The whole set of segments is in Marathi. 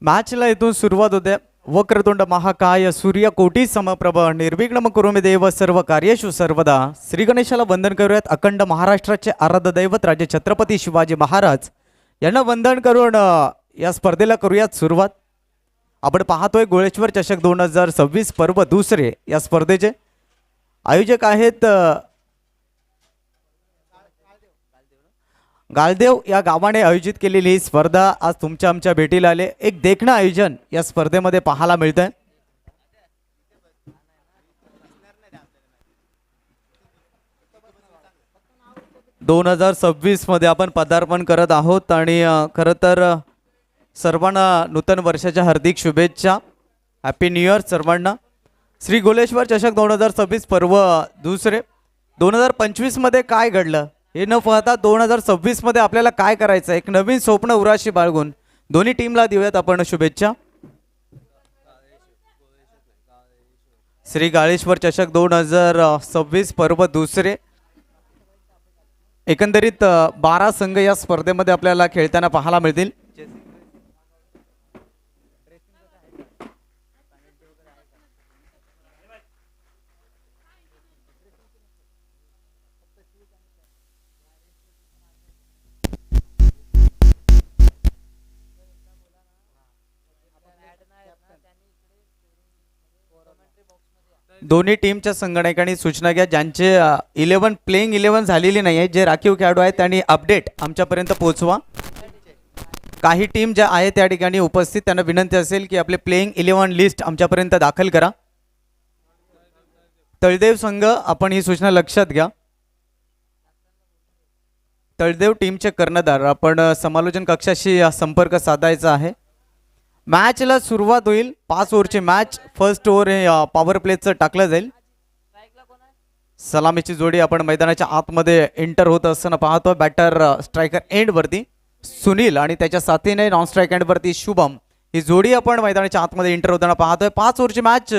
मॅचला इथून सुरुवात होते. वक्रतुंड महाकाय सूर्यकोटी समप्रभ निर्विघ्न कुरु मे देव सर्व कार्येषु सर्वदा. श्री गणेशाला वंदन करूयात. अखंड महाराष्ट्राचे आराध्य दैवत राजे छत्रपती शिवाजी महाराज यांना वंदन करून या स्पर्धेला करूयात सुरुवात. आपण पाहतोय गोळेश्वर चषक 2026 पर्व दुसरे. या स्पर्धेचे आयोजक आहेत गालदेव या गावाने आयोजित केलेली ही स्पर्धा आज तुमच्या आमच्या भेटीला आले. एक देखणं आयोजन या स्पर्धेमध्ये पाहायला मिळतंय. मध्ये आपण पदार्पण करत आहोत आणि खरं तर सर्वांना नूतन वर्षाच्या हार्दिक शुभेच्छा. हॅपी न्यू इयर सर्वांना. श्री गोलेश्वर चषक 2026 पर्व दुसरे. 2025 मध्ये काय घडलं हे न पाहता 2026 मध्ये आपल्याला काय करायचं, एक नवीन स्वप्न उराशी बाळगून दोन्ही टीमला देऊयात आपण शुभेच्छा. श्री गाळेश्वर चषक 2026 पर्व दुसरे. एकंदरीत 12 संघ या स्पर्धेमध्ये आपल्याला खेळताना पाहायला मिळतील. दोन्ही टीमच्या संगणकांनी सूचना घ्या. ज्यांचे 11 झालेली नाही आहे, जे राखीव खेळाडू आहेत त्यांनी अपडेट आमच्यापर्यंत पोहोचवा. काही टीम ज्या आहेत त्या ठिकाणी उपस्थित त्यांना विनंती असेल की आपले प्लेइंग 11 लिस्ट आमच्यापर्यंत दाखल करा. तळदेव संघ आपण ही सूचना लक्षात घ्या. तळदेव टीमचे कर्णधार आपण समालोचन कक्षाशी संपर्क साधायचा आहे. मॅचला सुरुवात होईल. 5 ओव्हरची मॅच. फर्स्ट ओव्हर हे पॉवर प्लेचं टाकलं जाईल. सलामीची जोडी आपण मैदानाच्या आतमध्ये एंटर होत असताना पाहतोय. बॅटर स्ट्रायकर एंड वरती सुनील आणि त्याच्या साथीने नॉन स्ट्राईक एंड वरती शुभम ही जोडी आपण मैदानाच्या आतमध्ये एंटर होताना पाहतोय. 5 ओव्हरची मॅच.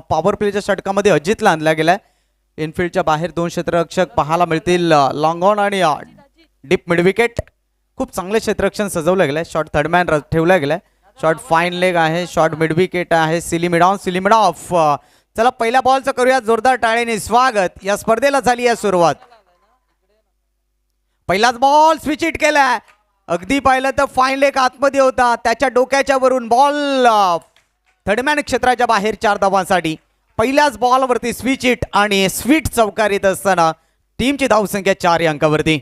पॉवर प्लेच्या षटकामध्ये अजितला आणला गेलाय. इनफिल्डच्या बाहेर 2 क्षेत्ररक्षक पाहायला मिळतील. लॉंग ऑन आणि डीप मिड विकेट. खूप चांगले क्षेत्ररक्षण सजवलं गेलंय. शॉर्ट थर्डमॅन ठेवला गेलाय. शॉर्ट फाईन लेग आहे. शॉर्ट मिड विकेट आहे. Silly mid on silly mid of. चला पहिल्या बॉलचं करूया जोरदार टाळ्याने स्वागत. या स्पर्धेला झाली आहे सुरुवात. पहिलाच बॉल स्विच हिट केलाय. अगदी पाहिलं तर फाईन लेग आतमध्ये होता. त्याच्या डोक्याच्या वरून बॉल थर्डमॅन क्षेत्राच्या बाहेर 4 धावांसाठी. पहिल्याच बॉलवरती स्विच हिट आणि स्वीट चौकार येत असताना टीमची धावसंख्या 4 या अंकावरती.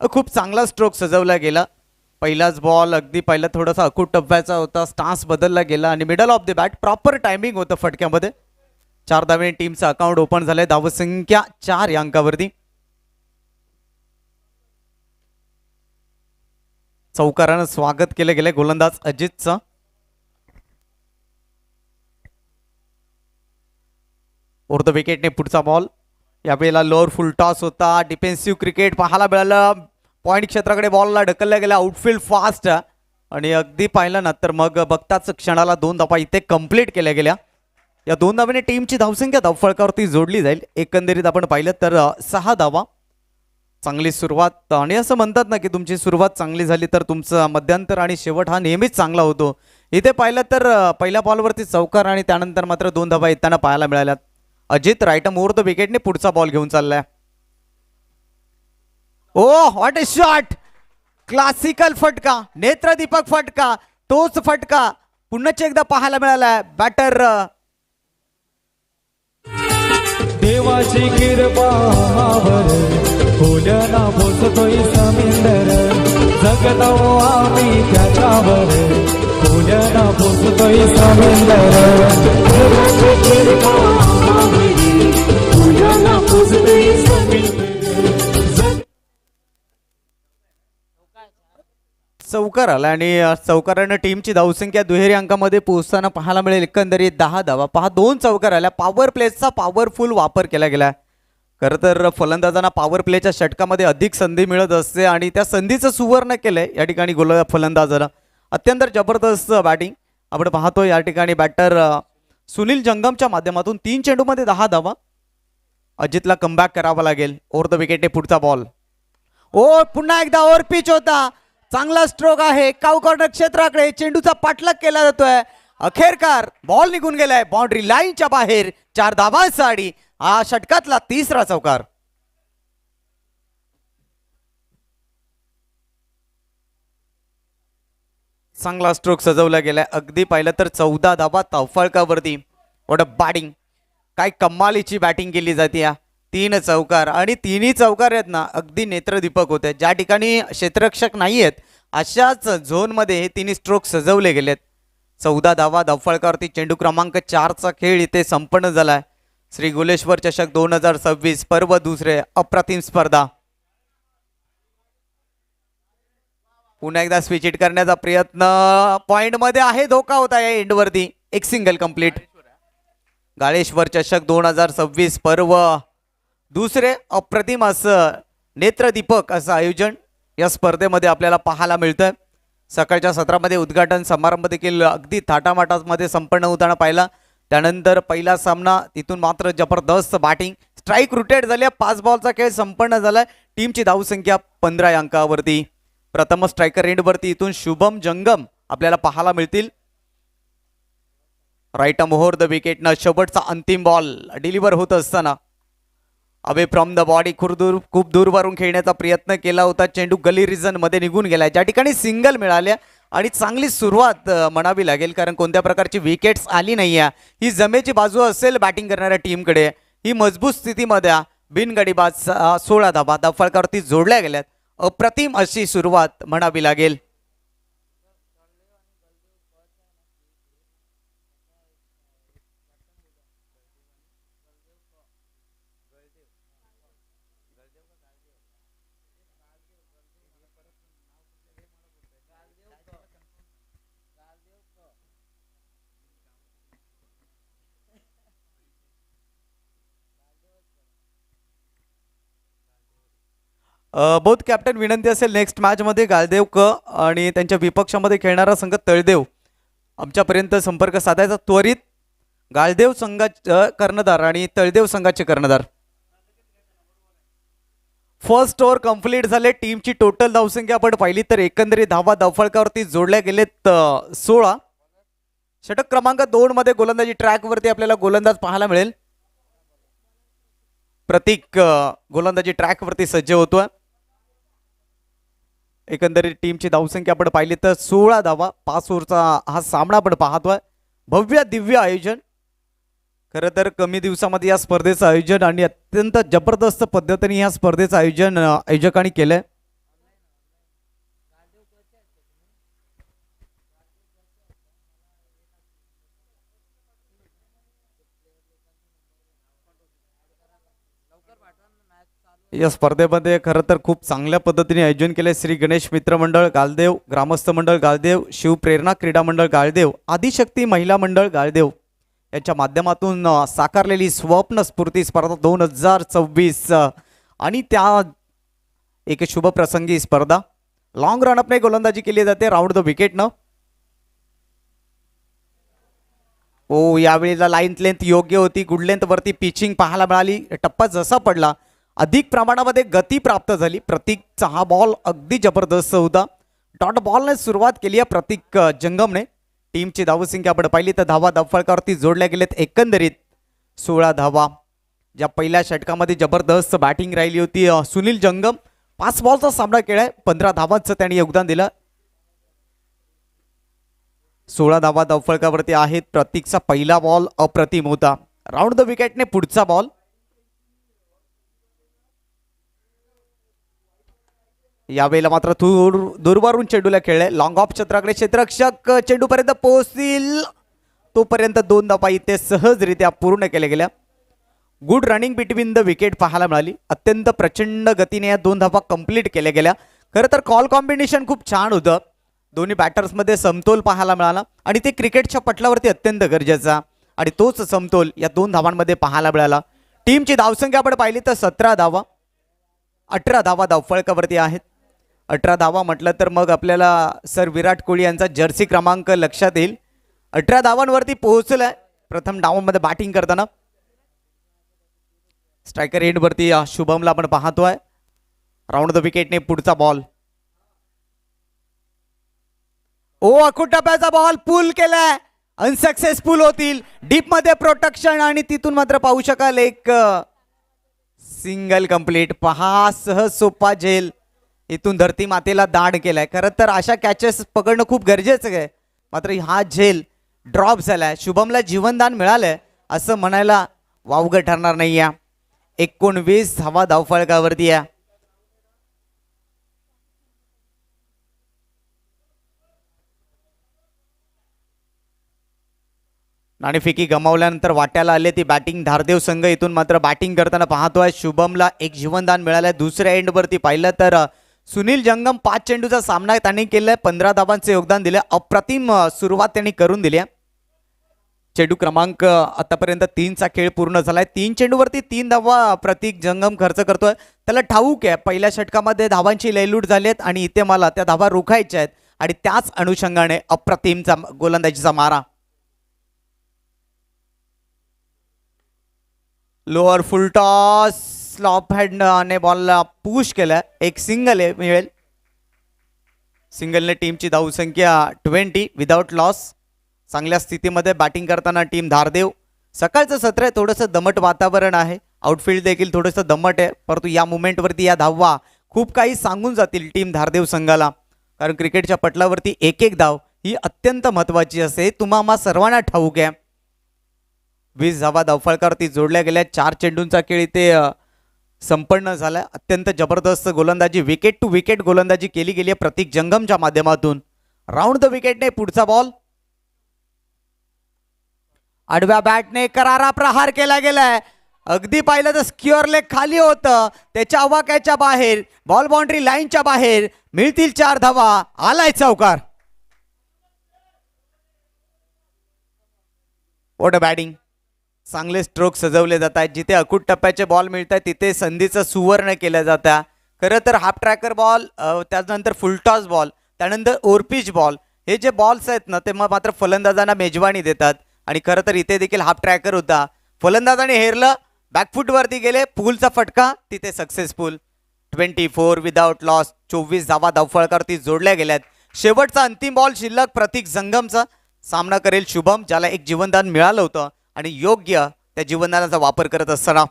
खूप चांगला स्ट्रोक सजवला गेला. पहिलाच बॉल अगदी पहिला थोडासा अकूट टप्प्याचा होता. स्टान्स बदलला गेला आणि middle of the bat proper timing होतं फटक्यामध्ये. 4 धावे टीमचं अकाउंट ओपन झालंय. धावसंख्या 4 या अंकावरती. चौकारानं स्वागत केलं गेलं गोलंदाज अजितचं. ओव्हर द विकेटने पुढचा बॉल. यावेळेला लोअर फुल टॉस होता. डिफेन्सिव्ह क्रिकेट पाहायला मिळालं. पॉइंट क्षेत्राकडे बॉलला ढकलला गेला. आउटफील्ड फास्ट आणि अगदी पाहिलं ना तर मग बघताच क्षणाला 2 धावा इथे कंप्लीट केल्या गेल्या. या 2 धावांनी टीमची धावसंख्या धावफलकावरती जोडली जाईल. एकंदरीत आपण पाहिलं तर 6 धावा. चांगली सुरुवात आणि असं म्हणतात ना की तुमची सुरुवात चांगली झाली तर तुमचं मध्यांतर आणि शेवट हा नेहमीच चांगला होतो. इथे पाहिलं तर पहिल्या बॉलवरती चौकार आणि त्यानंतर मात्र 2 धावा येताना पाहायला मिळाल्यात. अजित राईट ओव्हर द विकेटने पुढचा बॉल घेऊन चाललाय. ओ व्हॉट अ शॉट. क्लासिकल फटका. नेत्रदीपक फटका. तोच फटका पुन्हा एकदा पाहायला मिळालाय. बॅटर देवाची कृपा खोलना पोचतोय समिंदर. जगतो आम्ही त्याच्यावर खोलना पोचतोय समिंदर. देवाची कृपा खोलना पोचतोय समिंदर. चौकार आला आणि चौकारानं टीमची धावसंख्या दुहेरी अंकामध्ये पोहोचताना पाहायला मिळेल. एकंदरीत 10 धावा. 2 चौकार आल्या. पॉवर प्लेचा पॉवरफुल वापर केला गेला. खरं तर फलंदाजांना पॉवर प्लेच्या षटकामध्ये अधिक संधी मिळत असते आणि त्या संधीचं सुवर्ण केलंय या ठिकाणी फलंदाजानं. अत्यंत जबरदस्त बॅटिंग आपण पाहतोय या ठिकाणी. बॅटर सुनील जंगमच्या माध्यमातून 3 चेंडूमध्ये 10 धावा. अजितला कमबॅक करावा लागेल. ओव्हर द विकेटने पुढचा बॉल. ओ पुन्हा एकदा ओव्हर पिच होता, चांगला स्ट्रोक आहे काऊ कॉर्नर क्षेत्राकडे, चेंडूचा पाठलाग केला जातोय, अखेरकार बॉल निघून गेलाय बाउंड्री लाईनच्या बाहेर, 4 धावांसाठी हा षटकातला तिसरा चौकार. चांगला स्ट्रोक सजवला गेलाय, अगदी पाहिलं तर 14 धावा तफळकावरती. वॉट अ बॅटिंग, काय कमालीची बॅटिंग केली जाते या. 3 चौकार आणि तिन्ही चौकार आहेत ना अगदी नेत्रदीपक होते. ज्या ठिकाणी क्षेत्ररक्षक नाही आहेत अशाच झोनमध्ये हे तिन्ही स्ट्रोक सजवले गेलेत. 14 धावा धावफळकावरती चेंडू क्रमांक 4चा खेळ इथे संपन्न झालाय. श्री गुलेश्वर चषक 2026 पर्व दुसरे अप्रतिम स्पर्धा. पुन्हा एकदा स्विच हिट करण्याचा प्रयत्न, पॉइंट मध्ये आहे, धोका होता या एंडवरती. एक सिंगल कंप्लीट. गाळेश्वर चषक 2026 पर्व दुसरे अप्रतिम असं नेत्रदीपक असं आयोजन या स्पर्धेमध्ये आपल्याला पाहायला मिळतं. सकाळच्या सत्रामध्ये उद्घाटन समारंभ देखील अगदी थाटामाटामध्ये संपन्न होताना पाहिला. त्यानंतर पहिला सामना तिथून मात्र जबरदस्त बॅटिंग, स्ट्राईक रोटेट झाल्या, 5 बॉलचा खेळ संपन्न झालाय. टीमची धावसंख्या 15 या अंकावरती. प्रथम स्ट्रायकर एंडवरती इथून शुभम जंगम आपल्याला पाहायला मिळतील. राईट मोहोर द विकेटनं शेवटचा अंतिम बॉल डिलिव्हर होत असताना अवे फ्रॉम द बॉडी खूप दूरवरून खेळण्याचा प्रयत्न केला होता. चेंडू गली रिजन मध्ये निघून गेला, ज्या ठिकाणी सिंगल मिळाल्या आणि चांगली सुरुवात म्हणावी लागेल, कारण कोणत्या प्रकारची विकेट्स आली नाही आहे. ही जमेची बाजू असेल बॅटिंग करणाऱ्या टीमकडे. ही मजबूत स्थितीमध्ये बिनगडीबाज 16 धाबा धावफळकावरती जोडल्या गेल्यात. अप्रतिम अशी सुरुवात म्हणावी लागेल. बहुत कॅप्टन विनंती असेल नेक्स्ट मॅच मध्ये गालदेव क आणि त्यांच्या विपक्षामध्ये खेळणारा संघ तळदेव आमच्यापर्यंत संपर्क साधायचा त्वरित. गालदेव संघाचे कर्णधार आणि तळदेव संघाचे कर्णधार. फर्स्ट ओव्हर कंप्लीट झाले. टीमची टोटल धावसंख्या आपण पाहिली तर एकंदरीत धावा धावफळकावरती जोडल्या गेलेत 16. षटक क्रमांक 2 मध्ये गोलंदाजी ट्रॅक वरती आपल्याला गोलंदाज पाहायला मिळेल. प्रतीक गोलंदाजी ट्रॅक वरती सज्ज होतोय. एकंदरीत टीमची धावसंख्या आपण पाहिली तर 16 धावा. 5 ओव्हरचा हा सामना आपण पाहतोय. भव्य दिव्य आयोजन. खरं तर कमी दिवसामध्ये या स्पर्धेचं आयोजन आणि अत्यंत जबरदस्त पद्धतीने या स्पर्धेचं आयोजन आयोजकांनी केलंय. या स्पर्धेमध्ये खरं तर खूप चांगल्या पद्धतीने आयोजन केले. श्री गणेश मित्र मंडळ गालदेव, ग्रामस्थ मंडळ गालदेव, शिवप्रेरणा क्रीडा मंडळ गालदेव, आदिशक्ती महिला मंडळ गालदेव यांच्या माध्यमातून साकारलेली स्वप्न स्फूर्ती स्पर्धा 2024 आणि त्या एक शुभ प्रसंगी स्पर्धा. लॉंग रनअपने गोलंदाजी केली जाते राऊंड द विकेटनं. ओ यावेळेला लाईन लेंथ योग्य होती. गुड लेंथ वरती पिचिंग पाहायला मिळाली. टप्पा जसा पडला अधिक प्रमाणामध्ये गती प्राप्त झाली. प्रतीकचा हा बॉल अगदी जबरदस्त होता. डॉट बॉलने सुरुवात केली आहे प्रतीक जंगमने. टीमची धावसंख्या आपण पाहिली तर धावा धावफळकावरती जोडल्या गेलेत एकंदरीत 16 धावा. ज्या पहिल्या षटकामध्ये जबरदस्त बॅटिंग राहिली होती सुनील जंगम 5 बॉलचा सामना केलाय. 15 धावांचं त्यांनी योगदान दिलं. 16 धावा धावफळकावरती आहेत. प्रतीकचा पहिला बॉल अप्रतिम होता. राऊंड द विकेटने पुढचा बॉल. यावेळेला मात्र दूरवरून चेंडूला खेळले. लॉंग ऑफ क्षेत्राकडे क्षेत्ररक्षक चेंडूपर्यंत पोहोचतील तोपर्यंत 2 धावा इथे सहजरित्या पूर्ण केल्या गेल्या. Good running between the wicket पाहायला मिळाली. अत्यंत प्रचंड गतीने या 2 धावा कंप्लीट केल्या गेल्या. खरं तर कॉल कॉम्बिनेशन खूप छान होतं. दोन्ही बॅटर्समध्ये समतोल पाहायला मिळाला आणि ते क्रिकेटच्या पटलावरती अत्यंत गरजेचा आणि तोच समतोल या 2 धावांमध्ये पाहायला मिळाला. टीमची धावसंख्या आपण पाहिली तर 17 धावा. 18 धावा धावफळकावरती आहेत. 18 धावा म्हटलं तर मग आपल्याला सर विराट कोहली यांचा जर्सी क्रमांक लक्षात येईल. 18 धावांवरती पोहोचलाय प्रथम डावामध्ये बॅटिंग करताना. स्ट्रायकर एंडवरती शुभमला आपण पाहतोय. राऊंड द विकेटने पुढचा बॉल. ओ अखूट टप्प्याचा बॉल पुल केलाय, अनसक्सेसफुल होतील. डीप मध्ये प्रोटेक्शन आणि तिथून मात्र पाहू शकाल एक सिंगल कंप्लीट. पहा सहज सोपा झेल इथून धरती मातेला दांड केलाय. खरं तर अशा कॅचेस पकडणं खूप गरजेचं आहे, मात्र हा झेल ड्रॉप झालाय. शुभमला जीवनदान मिळालंय असं म्हणायला वावगं ठरणार नाही. या 19 धावा धावफलकावरती आहे. नाणेफेकी गमावल्यानंतर वाट्याला आले ती बॅटिंग. धारदेव संघ इथून मात्र बॅटिंग करताना पाहतोय. शुभमला एक जीवनदान मिळालंय. दुसऱ्या एंडवरती पाहिलं तर सुनील जंगम 5 चेंडूचा सामना त्यांनी केलाय, 15 धावांचे योगदान दिले. अप्रतिम सुरुवात त्यांनी करून दिली. चेंडू क्रमांक आतापर्यंत 3चा खेळ पूर्ण झालाय. 3 चेंडूवरती 3 धावा प्रतीक जंगम खर्च करतोय. त्याला ठाऊक आहे पहिल्या षटकामध्ये धावांची लयलूट झाली आहेत आणि इथे मला त्या धावा रोखायच्या आहेत आणि त्याच अनुषंगाने अप्रतिमचा गोलंदाजीचा मारा. लोअर फुल टॉस स्लॉप हँडने बॉलला पुश केलं. एक सिंगल आहे मिळेल. सिंगलने टीमची धावसंख्या 20 विदाउट लॉस. चांगल्या स्थितीमध्ये बॅटिंग करताना टीम धारदेव. सकाळचं सत्र आहे, थोडंसं दमट वातावरण आहे. आउटफील्ड देखील थोडंसं दमट आहे, परंतु या मुमेंटवरती या धावा खूप काही सांगून जातील टीम धारदेव संघाला. कारण क्रिकेटच्या पटलावरती एक एक धाव ही अत्यंत महत्त्वाची असते, तुम्हाला सर्वांना ठाऊक आहे. 20 धावा धावफलकावरती जोडल्या गेल्या. 4 चेंडूंचा खेळ इथे संपन्न झाला. अत्यंत जबरदस्त गोलंदाजी, विकेट टू विकेट गोलंदाजी केली गेली आहे प्रतीक जंगमच्या माध्यमातून. राऊंड द विकेटने पुढचा बॉल. आडव्या बॅटने करारा प्रहार केला गेलाय. अगदी पाहिलं तर स्क्युअर लेग खाली होतं, त्याच्या आवाक्याच्या बाहेर, बॉल बाउंड्री लाईनच्या बाहेर. मिळतील 4 धावा. आलाय चौकार. What a batting. चांगले स्ट्रोक सजवले जात आहेत. जिथे अकूट टप्प्याचे बॉल मिळत आहेत तिथे संधीचं सुवर्ण केलं जातं. खरं तर हाफ ट्रॅकर बॉल, त्यानंतर फुलटॉस बॉल, त्यानंतर ओरपिच बॉल, हे जे बॉल्स आहेत ना ते मग मात्र फलंदाजांना मेजवानी देतात. आणि खरं तर इथे देखील हाफ ट्रॅकर होता. फलंदाजाने हेरलं, बॅकफूटवरती गेले, पूलचा फटका, तिथे सक्सेसफुल. 24 without loss. 24 धावा धावफलकावरती जोडल्या गेल्यात. शेवटचा अंतिम बॉल शिल्लक. प्रतीक जंगमचा सामना करेल शुभम, ज्याला एक जीवनदान मिळालं होतं आणि योग्य त्या जीवनदानाचा वापर करत असताना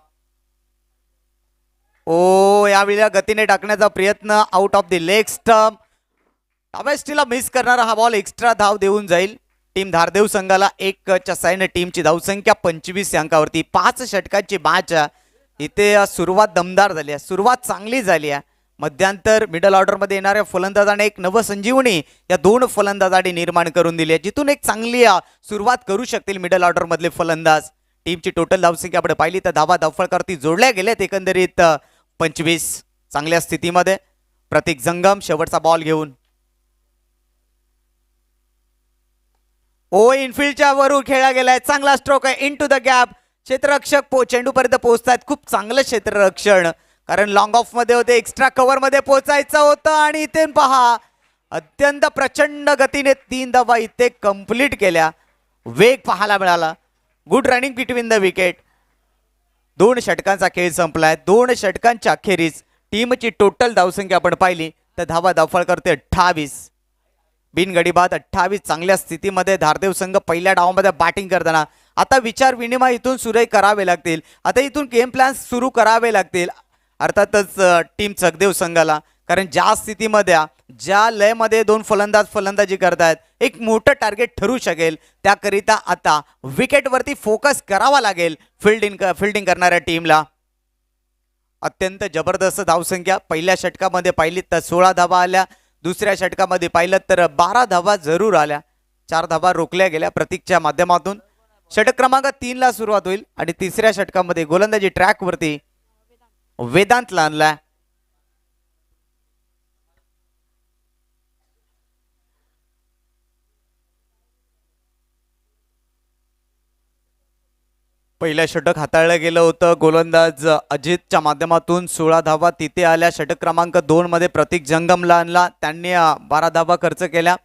यावेळेला गतीने टाकण्याचा प्रयत्न. Out of the leg stump. डाव्या मिस करणारा हा बॉल एक्स्ट्रा धाव देऊन जाईल टीम धारदेव संघाला. 1च्या साईने टीमची धावसंख्या 25 अंकावरती. 5 षटकांची मॅच. इथे सुरुवात दमदार झाली आहे, सुरुवात चांगली झाली आहे. मध्यांतर मिडल ऑर्डरमध्ये येणाऱ्या फलंदाजाने एक नवसंजीवनी या 2 फलंदाजांनी निर्माण करून दिली आहे, जिथून एक चांगली सुरुवात करू शकतील मिडल ऑर्डरमधले फलंदाज. टीमची टोटल धावसंख्या आपण पाहिली तर धावा धावफलकावरती जोडल्या गेल्यात एकंदरीत 25. चांगल्या स्थितीमध्ये प्रतीक जंगम शेवटचा बॉल घेऊन. इनफिल्डच्या वरून खेळला गेलाय. चांगला स्ट्रोक आहे. Into the gap. क्षेत्ररक्षक चेंडूपर्यंत पोहोचतायत. खूप चांगलं क्षेत्ररक्षण, कारण लॉंग ऑफ मध्ये होते, एक्स्ट्रा कव्हर मध्ये पोहोचायचं होतं. आणि इथे पहा अत्यंत प्रचंड गतीने 3 धावा इथे कंप्लीट केल्या. वेग पाहायला मिळाला. Good running between the wicket. 2 षटकांचा खेळ संपलाय. 2 षटकांच्या अखेरीस टीमची टोटल धावसंख्या आपण पाहिली तर धावा धावफलकावरती 28. बिनगडीबाद 28. चांगल्या स्थितीमध्ये धारदेव संघ पहिल्या डावामध्ये बॅटिंग करताना. आता विचार विनिमय इथून सुरू करावे लागतील. आता इथून गेम प्लॅन सुरू करावे लागतील अर्थातच टीम चकदेव संघाला, कारण ज्या स्थितीमध्ये ज्या लयमध्ये 2 फलंदाज फलंदाजी करतायत एक मोठं टार्गेट ठरू शकेल. त्याकरिता आता विकेटवरती फोकस करावा लागेल फिल्डिंग करणाऱ्या टीमला. अत्यंत जबरदस्त धावसंख्या. पहिल्या षटकामध्ये पाहिली तर 16 धावा आल्या. दुसऱ्या षटकामध्ये पाहिलं तर 12 धावा जरूर आल्या. 4 धावा रोखल्या गेल्या प्रतीकच्या माध्यमातून. षटक क्रमांक 3 ला सुरुवात होईल आणि तिसऱ्या षटकामध्ये गोलंदाजी ट्रॅकवरती वेदांतला आणलाय. पहिलं षटक हाताळलं गेलं होतं. गोलंदाज अजितच्या माध्यमातून 16 धावा तिथे आल्या. षटक क्रमांक 2 मध्ये प्रतीक जंगमला आणला, त्यांनी 12 धावा खर्च केल्या.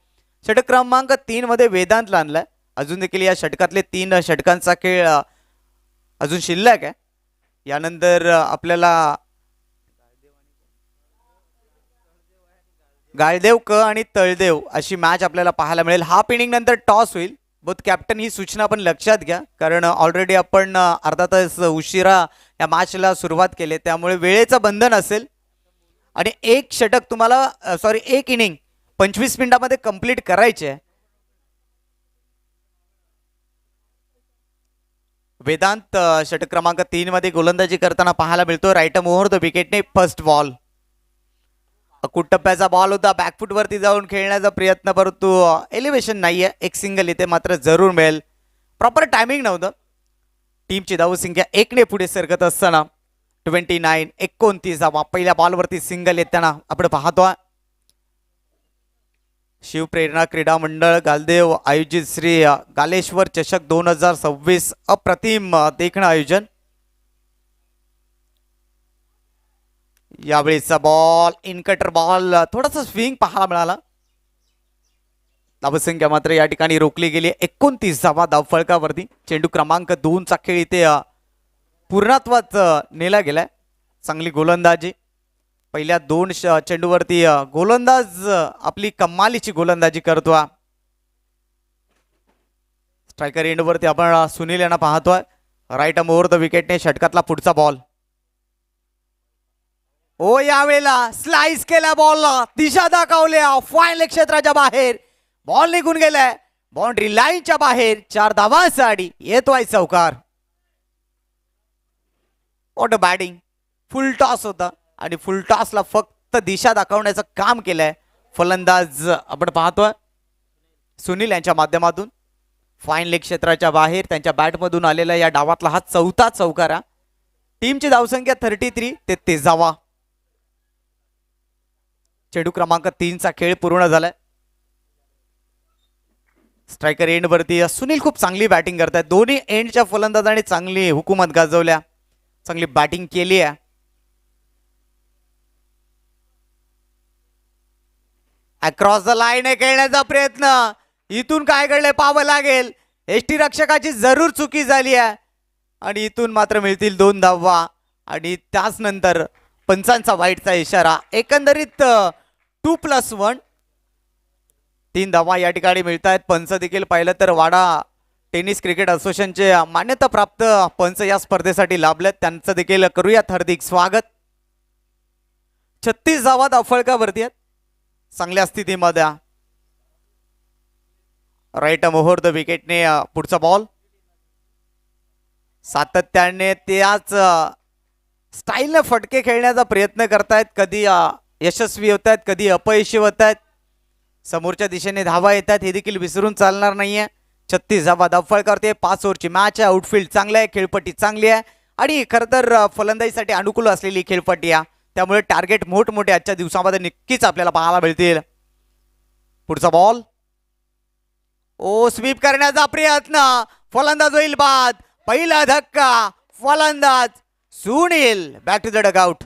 षटक क्रमांक 3 मध्ये वेदांतला आणलाय. अजून देखील या षटकातले 3 षटकांचा खेळ अजून शिल्लक आहे. यानंतर आपल्याला गाळदेव क आणि तळदेव अशी मॅच आपल्याला पाहायला मिळेल. हाफ इनिंग नंतर टॉस होईल. बोथ कॅप्टन ही सूचना आपण लक्षात घ्या, कारण ऑलरेडी आपण अर्धा तास उशिरा या मॅचला सुरुवात केली, त्यामुळे वेळेचं बंधन असेल आणि एक षटक तुम्हाला एक इनिंग 25 मिनिटांमध्ये कंप्लीट करायचे आहे. वेदांत षटक क्रमांक 3 मध्ये गोलंदाजी करताना पाहायला मिळतो. राईट मोहर द विकेटने फर्स्ट बॉल. कुटप्प्याचा बॉल होता, बॅकफुट वरती जाऊन खेळण्याचा प्रयत्न, परंतु एलिव्हेशन नाहीये. एक सिंगल इथे मात्र जरूर मिळेल. प्रॉपर टायमिंग नव्हतं. टीमची धावसंख्या 1 ने पुढे सरकत असताना 29 पहिल्या बॉलवरती सिंगल येताना आपण पाहतोय. शिवप्रेरणा क्रीडा मंडळ गालदेव आयोजित श्री गालेश्वर चषक 2026 अप्रतिम देखणं आयोजन. यावेळीचा बॉल इनकटर बॉल, थोडासा स्विंग पाहायला मिळाला. धावसंख्या मात्र या ठिकाणी रोखली गेली. 29 धावफलकावरती चेंडू क्रमांक 2 चा खेळ इथे पूर्णत्वात नेला गेलाय. चांगली गोलंदाजी. पहिल्या 2 चेंडूवरती गोलंदाज आपली कमालीची गोलंदाजी करतो. स्ट्रायकर एंडवरती आपण सुनील यांना पाहतोय. राईट ओव्हर द विकेटने षटकातला पुढचा बॉल. ओ यावेळेला स्लाइस केल्या बॉलला, दिशा दाखवल्या फाईन क्षेत्राच्या बाहेर. बॉल निघून गेलाय बाउंड्री लाईनच्या बाहेर. 4 धावांसाठी येतोय चौकार. What a batting. Full toss होता आणि फुल टॉसला फक्त दिशा दाखवण्याचं काम केलंय फलंदाज आपण पाहतोय सुनील यांच्या माध्यमातून. फाईन लेग क्षेत्राच्या बाहेर त्यांच्या बॅटमधून आलेला या डावातला हा 4था चौकार. टीमची धावसंख्या 33 ते 23. चेंडू क्रमांक 3 चा खेळ पूर्ण झालाय. स्ट्रायकर एंड वरती सुनील खूप चांगली बॅटिंग करतात. दोन्ही एंडच्या फलंदाजांनी चांगली हुकूमत गाजवल्या, चांगली बॅटिंग केली आहे. अक्रॉस द लाईन खेळण्याचा प्रयत्न. इथून काय घडलंय पाहावं लागेल. एसटी रक्षकाची जरूर चुकी झाली आहे आणि इथून मात्र मिळतील 2 धावा आणि त्याच नंतर पंचांचा वाईटचा इशारा. एकंदरीत 2+1 3 धावा या ठिकाणी मिळत आहेत. पंच देखील पाहिलं तर वाडा टेनिस क्रिकेट असोसिएशनचे मान्यताप्राप्त पंच या स्पर्धेसाठी लाभलेत. त्यांचं देखील करूयात हार्दिक स्वागत. 36 धावा धावफलकावरती आहेत. चांगल्या स्थितीमध्ये. राईट मोहर द विकेटने पुढचा बॉल. सातत्याने त्याच स्टाईलने फटके खेळण्याचा प्रयत्न करतायत. कधी यशस्वी होत आहेत, कधी अपयशी होत आहेत. समोरच्या दिशेने धावा येतात हे देखील विसरून चालणार नाहीये. 36 धावा धावफलकावरती. 5 ओव्हरची मॅच आहे. आउटफील्ड चांगलं आहे, खेळपट्टी चांगली आहे आणि खरं तर फलंदाजीसाठी अनुकूल असलेली खेळपट्टी आहे. त्यामुळे टार्गेट मोठमोठे आजच्या दिवसामध्ये नक्कीच आपल्याला पाहायला मिळतील. पुढचा बॉल. ओ स्वीप करण्याचा प्रयत्न. फलंदाज होईल बाद. पहिला धक्का. फलंदाज Sunil back to the dugout.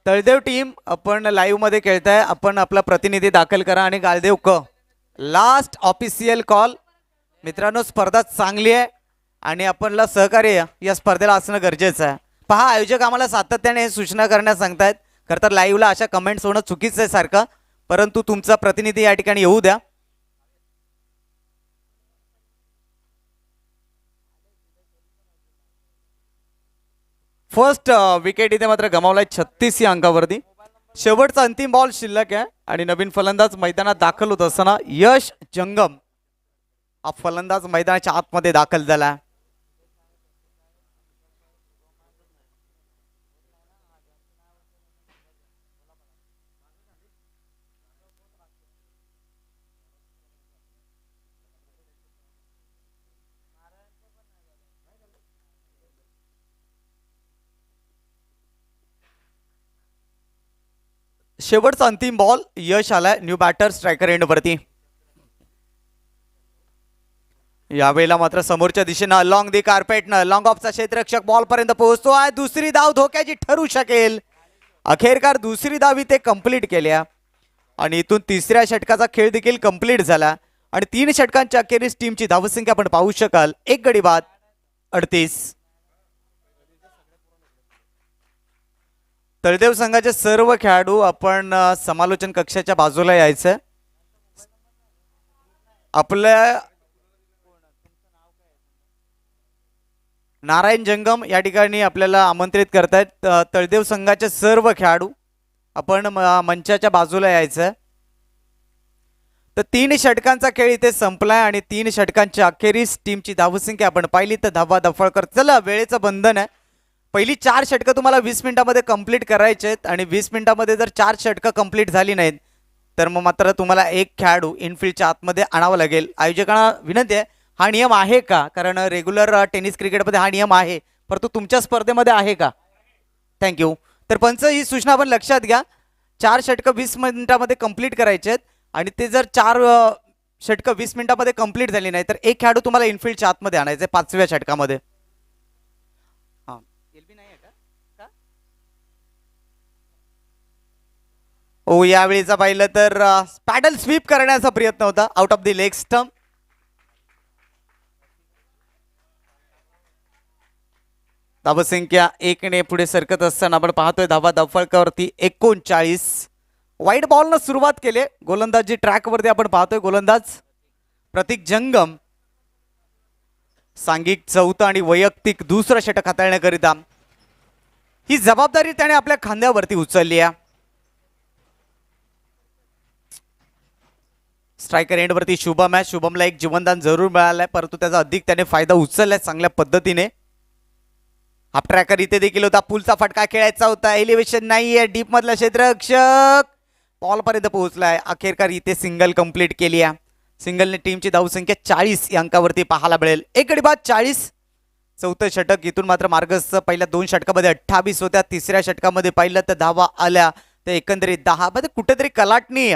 Taldev team आपण लाईव्ह मध्ये खेळताय. आपण आपला प्रतिनिधी दाखल करा आणि गाळदेव क लास्ट ऑफिशियल कॉल. मित्रांनो स्पर्धा चांगली आहे आणि आपणला सहकार्य या स्पर्धेला असणं गरजेचं आहे. पहा आयोजक आम्हाला सातत्याने सूचना करण्यास सांगतायत. खरं तर लाईव्हला अशा कमेंट्स होणं चुकीचं आहे सारखं, परंतु तुमचा प्रतिनिधी या ठिकाणी येऊ द्या. फर्स्ट विकेट इथे मात्र गमावलाय 36 या अंकावरती. शेवटचा अंतिम बॉल शिल्लक आहे आणि नवीन फलंदाज मैदानात दाखल होत असताना यश जंगम हा फलंदाज मैदानाच्या आतमध्ये दाखल झाला. शेवटचा अंतिम बॉल यश आलाय न्यू बॅटर स्ट्रायकर एंड वरती. यावेळेला मात्र समोरच्या दिशेनं लॉंग दी कार्पेटनं लॉंग ऑफचा क्षेत्ररक्षक बॉल पर्यंत पोहोचतोय. दुसरी धाव धोक्याची ठरू शकेल. अखेरकार दुसरी धाव इथे कंप्लीट केल्या. आणि इथून तिसऱ्या षटकाचा खेळ देखील कंप्लीट झाला आणि 3 षटकांच्या अखेरीस टीमची धावसंख्या आपण पाहू शकाल, 1 गडी बाद 38. तळदेव संघाचे सर्व खेळाडू आपण समालोचन कक्षाच्या बाजूला यायचं. आपल्या नारायण जंगम या ठिकाणी आपल्याला आमंत्रित करतायत. तळदेव संघाचे सर्व खेळाडू आपण मंचाच्या बाजूला यायचं. तर 3 षटकांचा खेळ इथे संपलाय आणि 3 षटकांच्या अखेरीस टीमची धावसंख्या आपण पाहिली तर धावा दफळकर. चला, वेळेचं बंधन आहे. पहिली 4 षटकं तुम्हाला 20 मिनिटांमध्ये कंप्लीट करायचे आहेत आणि 20 मिनिटांमध्ये जर 4 षटकं कंप्लीट झाली नाहीत तर मग मात्र तुम्हाला एक खेळाडू इनफिल्डच्या आतमध्ये आणावं लागेल. आयोजकांना विनंती आहे, हा नियम आहे का? कारण रेग्युलर टेनिस क्रिकेटमध्ये हा नियम आहे, परंतु तुमच्या स्पर्धेमध्ये आहे का? थँक्यू. तर पंच, ही सूचना आपण लक्षात घ्या. 4 षटकं 20 मिनिटांमध्ये कंप्लीट करायचे आहेत आणि ते जर 4 षटकं 20 मिनिटांमध्ये कंप्लीट झाली नाही तर एक खेळाडू तुम्हाला इनफिल्डच्या आतमध्ये आणायचं आहे 5व्या षटकामध्ये. हो, यावेळीचा पाहिलं तर पॅडल स्वीप करण्याचा प्रयत्न होता out of the leg stump. धावसंख्या 1 ने पुढे सरकत असताना आपण पाहतोय धावा दफळकावरती 39. वाईट बॉलनं सुरुवात केली. गोलंदाजी ट्रॅकवरती आपण पाहतोय गोलंदाज प्रतीक जंगम सांघिक 4थं आणि वैयक्तिक 2रं षटक हाताळण्याकरिता ही जबाबदारी त्याने आपल्या खांद्यावरती उचलली आहे. स्ट्रायकर एंडवरती शुभम आहे. शुभमला एक जीवनदान जरूर मिळालंय, परंतु त्याचा अधिक त्याने फायदा उचललाय चांगल्या पद्धतीने. हाफ ट्रॅकर इथे देखील होता. पुलचा फटका खेळायचा होता. एलिव्हेशन नाहीये. डीप मधला क्षेत्ररक्षक बॉल पर्यंत पोहोचलाय. अखेरकार इथे सिंगल कंप्लीट केली आहे. सिंगलने टीमची धावसंख्या 40 या अंकावरती पाहायला मिळेल. 1 गडी बाद 40. 4थं षटक. इथून मात्र मार्गस्थ पहिल्या 2 षटकामध्ये 28 होत्या. 3ऱ्या षटकामध्ये पाहिलं तर धावा आल्या तर एकंदरीत 10 मध्ये कुठेतरी कलाटणी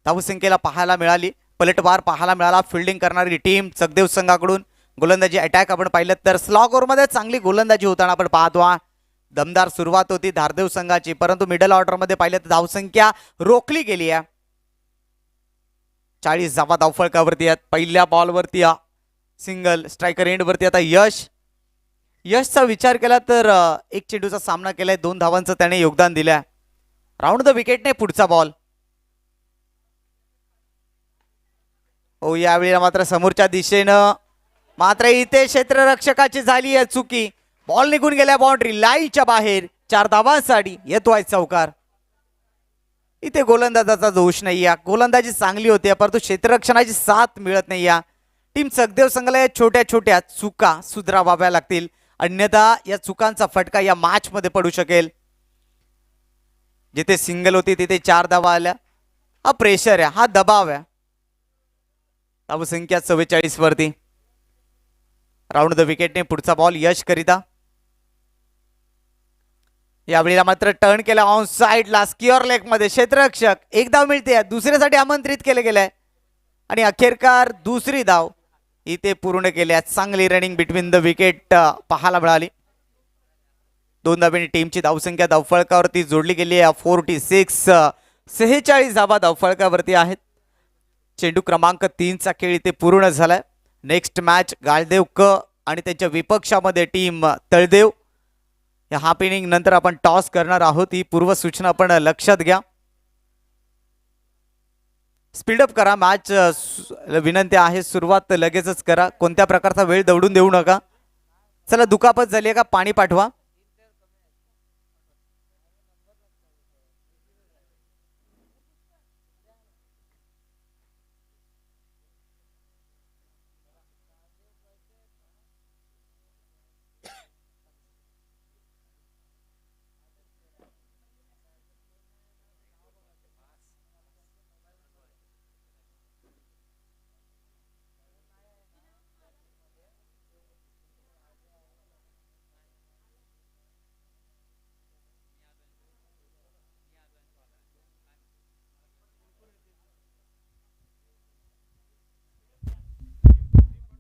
धावसंख्येला पाहायला मिळाली. पलटवार पाहायला मिळाला. फिल्डिंग करणारी टीम चकदेव संघाकडून. गोलंदाजी अटॅक आपण पाहिलं तर स्लॉग ओव्हरमध्ये चांगली गोलंदाजी होताना आपण पाहतो. दमदार सुरुवात होती धारदेव संघाची, परंतु मिडल ऑर्डरमध्ये पाहिलं तर धावसंख्या रोखली गेली आहे. 40 धावा धावफलकावरती आहेत. पहिल्या बॉलवरती सिंगल. स्ट्रायकर एंडवरती आता यशचा विचार केला तर 1 चेंडूचा सामना केलाय. 2 धावांचं त्याने योगदान दिलंय. राऊंड द विकेटने पुढचा बॉल. हो, यावेळेला मात्र समोरच्या दिशेनं मात्र इथे क्षेत्ररक्षकाची झाली आहे चुकी. बॉल निघून गेल्या बाउंड्री लाईनच्या बाहेर. 4 धावांसाठी येतोय चौकार. इथे गोलंदाजाचा दोष नाही. या गोलंदाजी चांगली होती परंतु क्षेत्ररक्षणाची साथ मिळत नाही. या टीम चकदेव संघाला या छोट्या छोट्या चुका सुधाराव्या लागतील, अन्यथा या चुकांचा फटका या मॅच मध्ये पडू शकेल. जिथे सिंगल होती तिथे 4 धावा आल्या. हा प्रेशर आहे, हा दबाव आहे. धावसंख्या 44 वरती. राऊंड द विकेटने पुढचा बॉल यश करिता. यावेळेला मात्र टर्न केला ऑन साइडला स्क्युअर लेग मध्ये. क्षेत्ररक्षक 1 धाव मिळते. दुसऱ्यासाठी आमंत्रित केले गेले आणि अखेरकार 2री धाव इथे पूर्ण केल्या. चांगली रनिंग बिटवीन द विकेट पाहायला मिळाली. 2 धावांनी टीमची धावसंख्या धावफलकावरती जोडली गेली आहे. 46. 46 धावा धावफलकावरती आहेत. चेंडू क्रमांक 3चा खेळ इथे पूर्ण झालाय. नेक्स्ट मॅच गाळदेव क आणि त्यांच्या विपक्षामध्ये टीम तळदेव. या हाफ इनिंग नंतर आपण टॉस करणार आहोत. ही पूर्व सूचना आपण लक्षात घ्या. स्पीडअप करा मॅच. विनंती आहे सुरुवात लगेचच करा. कोणत्या प्रकारचा वेळ दवडून देऊ नका. चला, दुखापत झाली आहे का पाणी पाठवा.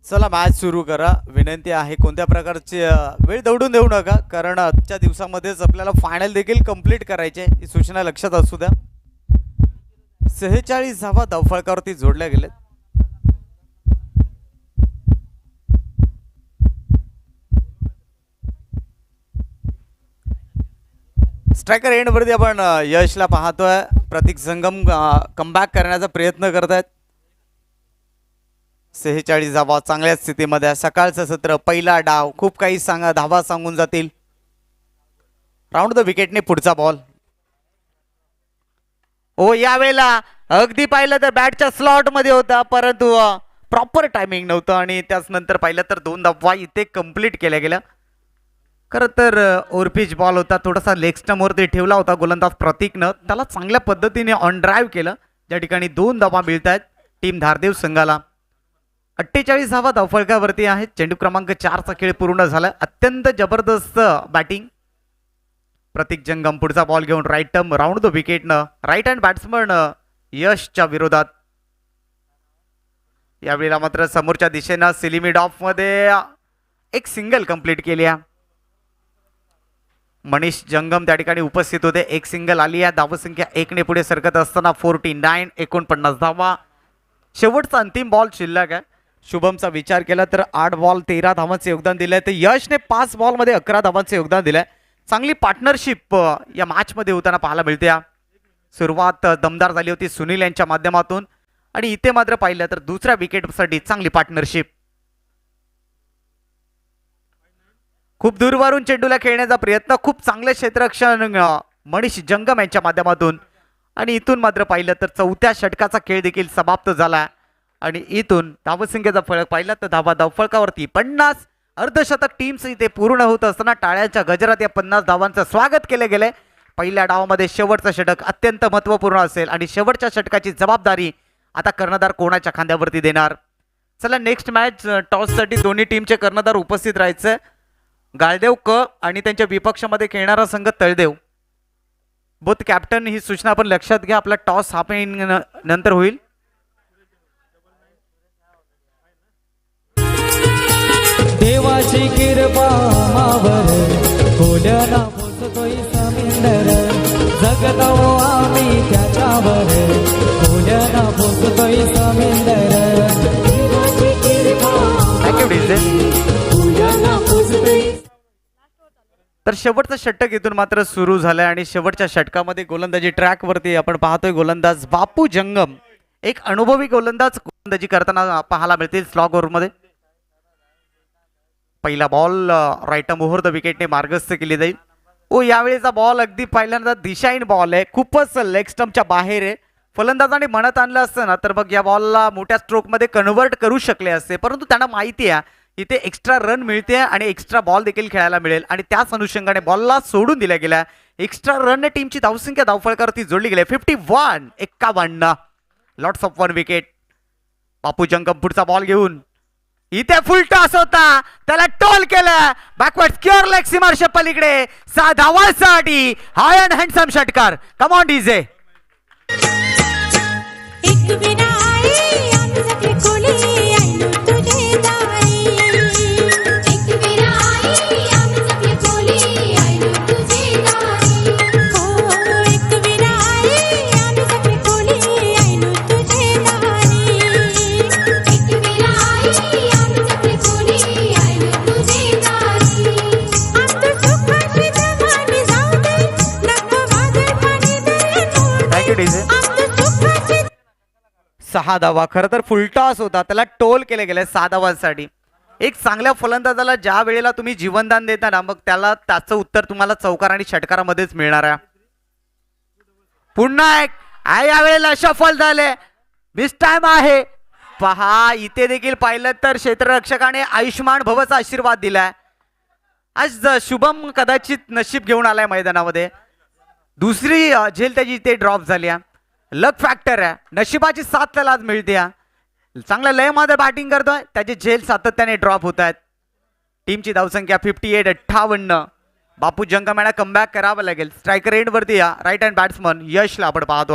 चला, मॅच सुरू करा. विनंती आहे कोणत्या प्रकारची वेळ दवडून देऊ नका, कारण आजच्या दिवसामध्येच आपल्याला फायनल देखील कंप्लीट करायचे. ही सूचना लक्षात असू द्या. 46 धावा धावफलकावरती जोडल्या गेल्या. स्ट्रायकर एंड वरती आपण यशला पाहतोय. प्रतीक संगम कमबॅक करण्याचा प्रयत्न करतायत. 46 धावा चांगल्या स्थितीमध्ये. सकाळचं सत्र पहिला डाव खूप काही धावा सांगून जातील. राऊंड द विकेटने पुढचा बॉल. ओ यावेळेला अगदी पाहिलं तर बॅटच्या स्लॉट मध्ये होता परंतु प्रॉपर टायमिंग नव्हतं आणि त्याच नंतर पाहिलं तर 2 धावा इथे कंप्लीट केल्या गेल्या. खरं तर ओव्हरपिच बॉल होता. थोडासा लेग स्टंपवरती ठेवला होता गोलंदाज प्रतीकनं. त्याला चांगल्या पद्धतीने ऑन ड्राईव्ह केलं. ज्या ठिकाणी 2 धावा मिळत आहेत टीम धारदेव संघाला. 48 धावा धावफलकावरती आहेत. चेंडू क्रमांक 4चा खेळ पूर्ण झाला. अत्यंत जबरदस्त बॅटिंग. प्रतीक जंगम पुढचा बॉल घेऊन राईट टर्म राऊंड द विकेटनं राईट हँड बॅट्समन यशच्या विरोधात. यावेळेला मात्र समोरच्या दिशेनं सिलिमिड ऑफ मध्ये एक सिंगल कंप्लीट केली आहे. मनीष जंगम त्या ठिकाणी उपस्थित होते. एक सिंगल आली आहे. धावसंख्या 1 ने पुढे सरकत असताना 49 49 धावा. शेवटचा अंतिम बॉल शिल्लक आहे. शुभमचा विचार केला तर 8 बॉल 13 धावांचे योगदान दिलंय. तर यशने 5 बॉलमध्ये 11 धावांचे योगदान दिलंय. चांगली पार्टनरशिप या मॅच मध्ये होताना पाहायला मिळते. सुरुवात दमदार झाली होती सुनील यांच्या माध्यमातून आणि इथे मात्र पाहिलं तर दुसऱ्या विकेटसाठी चांगली पार्टनरशिप. खूप दूरवरून चेंडूला खेळण्याचा प्रयत्न. खूप चांगले क्षेत्ररक्षण मनीष जंगम यांच्या माध्यमातून आणि इथून मात्र पाहिलं तर 4थ्या षटकाचा खेळ देखील समाप्त झाला आणि इथून धावसंख्येचा फलक पाहिला तर धावा धावफलकावरती 50. अर्धशतक टीम्स इथे पूर्ण होत असताना टाळ्यांच्या गजरात या 50 धावांचं स्वागत केले गेले. पहिल्या डावामध्ये शेवटचं षटक अत्यंत महत्त्वपूर्ण असेल आणि शेवटच्या षटकाची जबाबदारी आता कर्णधार कोणाच्या खांद्यावरती देणार. चला नेक्स्ट मॅच टॉससाठी दोन्ही टीमचे कर्णधार उपस्थित राहायचे. गाळदेव क आणि त्यांच्या विपक्षामध्ये खेळणारा संघ तळदेव. बोथ कॅप्टन ही सूचना आपण लक्षात घ्या. आपला टॉस हा नंतर होईल. देवाची कृपा मावर खोल्याना पोचतोय समुंदर जगतो आम्ही त्याच्यावर खोल्याना पोचतोय समुंदर देवाची कृपा खोल्याना पोचतोय. तर शेवटचं षटक इथून मात्र सुरू झालंय आणि शेवटच्या षटकामध्ये गोलंदाजी ट्रॅक वरती आपण पाहतोय गोलंदाज बापू जंगम. एक अनुभवी गोलंदाज गोलंदाजी करताना पाहायला मिळतील स्लॉग ओव्हरमध्ये. पहिला बॉल राईट ओव्हर द विकेटने मार्गस्थ केली जाईल. ओ यावेळेचा बॉल अगदी पहिल्यांदा दिशाहीन बॉल आहे. खूपच लेग स्टंपच्या बाहेर आहे. फलंदाजाने म्हणत आणलं असतं ना तर मग या बॉलला मोठ्या स्ट्रोकमध्ये कन्व्हर्ट करू शकले असते परंतु त्यांना माहिती आहे इथे एक्स्ट्रा रन मिळते आणि एक्स्ट्रा बॉल देखील खेळायला मिळेल आणि त्याच अनुषंगाने बॉलला सोडून दिल्या गेल्या. एक्स्ट्रा रनने टीमची धावसंख्या धावफलकावरती जोडली गेली. 51 51. Lots of 1 wicket. बापू जंगम पुढचा बॉल घेऊन इथे फुल टॉस होता. त्याला टोल केलं. बॅकवर्ड स्क्वेअर लेग सीमारच्या पलीकडे 6 धावांसाठी हाय अँड हँडसम षटकार. Come on DJ. एक बिना आई आम्ही सगळे कोली आईलो तुझे दारी. एक बिना आई आम्ही सगळे कोली आईलो तुझे दारी. हो एक बिना आई आम्ही सगळे कोली आईलो तुझे दारी. एक बिना आई आम्ही सगळे कोली आईलो तुझे दारी. आमचं सुखाची जवानी जाऊ दे नको वादळ पाणी दर्यात. Thank you DJ. 6 धावा. खरं तर फुल टॉस होता. त्याला टोल केले गेले 6 धावांसाठी. एक चांगल्या फलंदाजाला ज्या वेळेला तुम्ही जीवनदान देता ना मग त्याला त्याचं उत्तर तुम्हाला चौकार आणि षटकारामध्येच मिळणार आहे. पुन्हा एक या वेळेला सफल झाले. मिस टाइम आहे. पहा इथे देखील पाहिलं तर क्षेत्ररक्षकाने आयुष्मान भवचा आशीर्वाद दिलाय. आज शुभम कदाचित नशीब घेऊन आलाय मैदानामध्ये. दुसरी झेल त्याची इथे ड्रॉप झाली. लक फॅक्टर आहे. नशिबाची साथ त्याला आज मिळते. चांगल्या लयमध्ये बॅटिंग करतोय. त्याचे झेल सातत्याने ड्रॉप होत आहेत. टीमची धावसंख्या 58 58. बापू जंगम यांना कमबॅक करावं लागेल. स्ट्रायकर एंड वरती राईट हँड बॅट्समन यशला आपण पाहतो.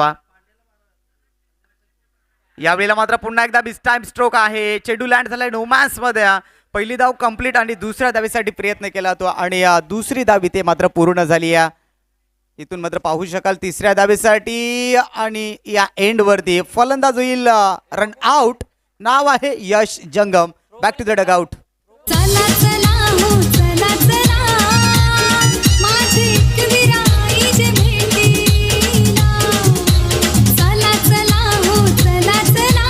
यावेळेला मात्र पुन्हा एकदा बिस टाइम स्ट्रोक आहे. चेंडू लँड झालाय नोमॅन्स मध्ये. पहिली धाव कंप्लीट आणि दुसऱ्या धावेसाठी प्रयत्न केला तो आणि दुसरी धाव इथे मात्र पूर्ण झाली आहे. इथून मात्र पाहू शकाल तिसऱ्या धावेसाठी आणि या एंडवरती फलंदाज होईल रन आउट. नाव आहे Yash Jangam. Back to the dugout. चला चला हो चला चला माझे एकविराई जे भेटीला चला चला हो चला चला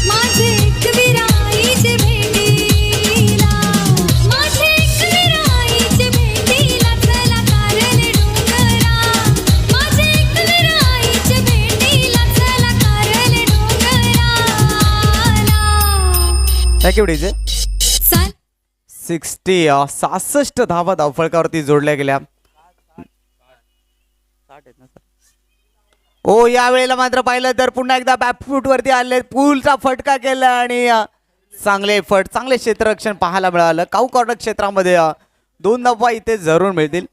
माझे एकविराई जे भेटीला माझे एकविराई जे भेटीला चला कारले डोंगरा माझे एकविराई जे भेटीला चला कारले डोंगराला थँक्यू डीजे. सन 66 धावा धावफलकावरती जोडल्या गेल्या. ओ यावेळेला मात्र पाहिलं तर पुन्हा एकदा बॅकफूट वरती आले. पूलचा फटका केला आणि चांगले चांगले क्षेत्ररक्षण पाहायला मिळालं. काऊ कॉर्नर क्षेत्रामध्ये 2 धावा इथे जरूर मिळतील.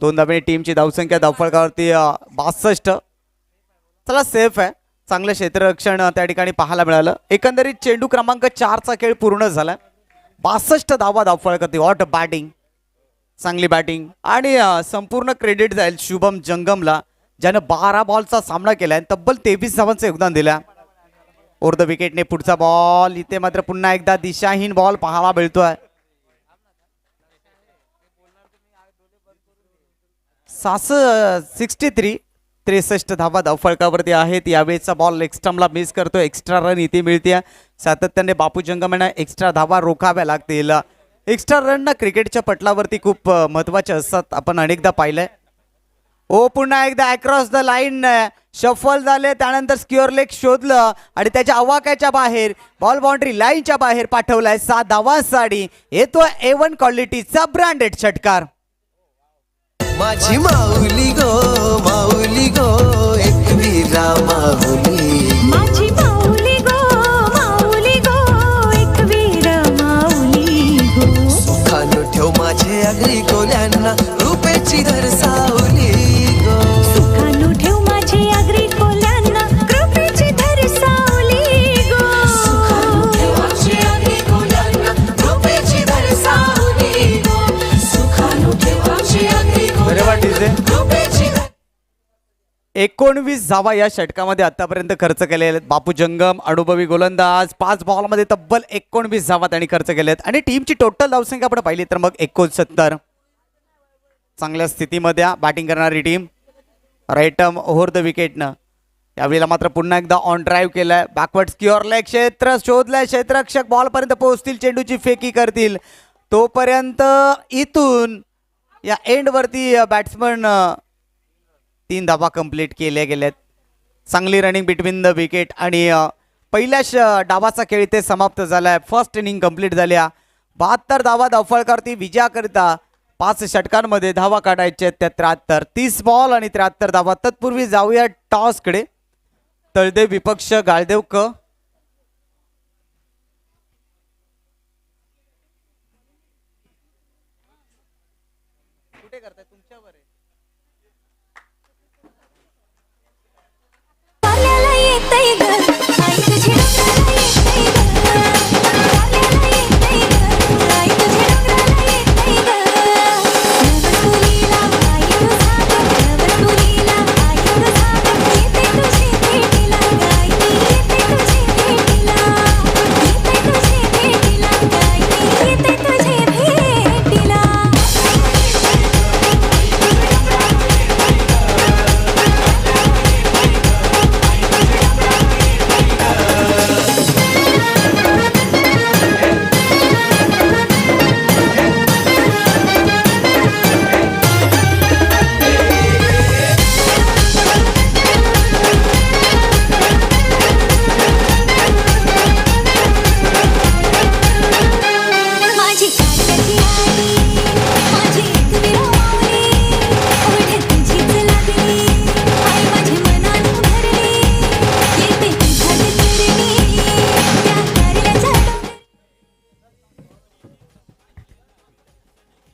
2 धाब्याने टीमची धावसंख्या धावफलकावरती 62. चला सेफ आहे. चांगलं क्षेत्ररक्षण त्या ठिकाणी पाहायला मिळालं. एकंदरीत चेंडू क्रमांक 4चा खेळ पूर्ण झाला. 62 धावा धावफलकावरती. What batting. चांगली बॅटिंग आणि संपूर्ण क्रेडिट जाईल शुभम जंगमला ज्यानं 12 बॉलचा सामना केलाय. तब्बल 23 धावांचं योगदान दिलं. ओव्हर द विकेटने पुढचा बॉल. इथे मात्र पुन्हा एकदा दिशाहीन बॉल पाहायला मिळतोय. 63 धावा धावफलकावरती आहेत. यावेळेचा बॉल एक्स्ट्राला मिस करतो. एक्स्ट्रा रन इथे मिळते. सातत्याने बापू जंगम यांना एक्स्ट्रा धावा रोखाव्या लागतील. एक्स्ट्रा रन ना क्रिकेटच्या पटलावरती खूप महत्वाचे असतात. आपण अनेकदा पाहिलंय. ओ पुन्हा एकदा अक्रॉस द लाईन शफल झाले. त्यानंतर स्क्युअर लेग शोधलं आणि त्याच्या आवाक्याच्या बाहेर बॉल बाउंड्री लाईनच्या बाहेर पाठवलाय. 7 धावांसाठी येतो A1 क्वालिटीचा ब्रँडेड षटकार. माझी माऊली गो एकवीरा माऊली माझी माऊली गो एकवीर माऊली गो सुखानु ठेव माझे अग्री कोल्यांना रुपेची धर सावली गो सुखानु ठेव माझे अग्री कोल्यांना कृपेची धर सावली गो सुखानु ठेव माझे अग्री कोल्यांना रुपेची धर सावली गो सुखानु ठेव माझे अग्री रुपेची धर. 19 धावा या षटकामध्ये आतापर्यंत खर्च केले आहेत. बापू जंगम अनुभवी गोलंदाज 5 बॉलमध्ये तब्बल 19 धावा त्यांनी खर्च केल्या आहेत आणि टीमची टोटल धावसंख्या आपण पाहिली तर मग 69. चांगल्या स्थितीमध्ये बॅटिंग करणारी टीम. राईटम ओव्हर द विकेटनं यावेळेला मात्र पुन्हा एकदा ऑन ड्राईव्ह केलाय. बॅकवर्ड स्क्युअर लेग क्षेत्र शोधलंय. क्षेत्ररक्षक बॉलपर्यंत पोहोचतील. चेंडूची फेकी करतील. तोपर्यंत इथून या एंडवरती बॅट्समन 3 धावा कंप्लीट केल्या गेल्यात. चांगली रनिंग बिटवीन द विकेट आणि पहिल्या डावाचा खेळ इथे समाप्त झालाय. फर्स्ट इनिंग कंप्लीट झाल्या. 72 धावा धावफलकावरती विजयाकरिता 5 षटकांमध्ये धावा काढायच्या आहेत त्या 73. 30 बॉल आणि 73 धावा. तत्पूर्वी जाऊया टॉसकडे. तळदेव विपक्ष गाळदेव क. पाल्याला येतंय ग आई तुझी डोंगराला येतंय ग पाल्याला येतंय ग आई तुझी डोंगराला येतंय ग नवरपुरीला आई तुझा नवरपुरीला आई तुझा येते तुझे भेटीला गाई येते तुझे भेटीला येते तुझे भेटीला गाई येते तुझे भेटीला. माझी काळजाची आई माझी एकवीर माऊली ओढ्यात तुझीच लागली आई माझी मनाला भरली येते तुझ्या चरणी त्या कारल्याच्या डोंगराला.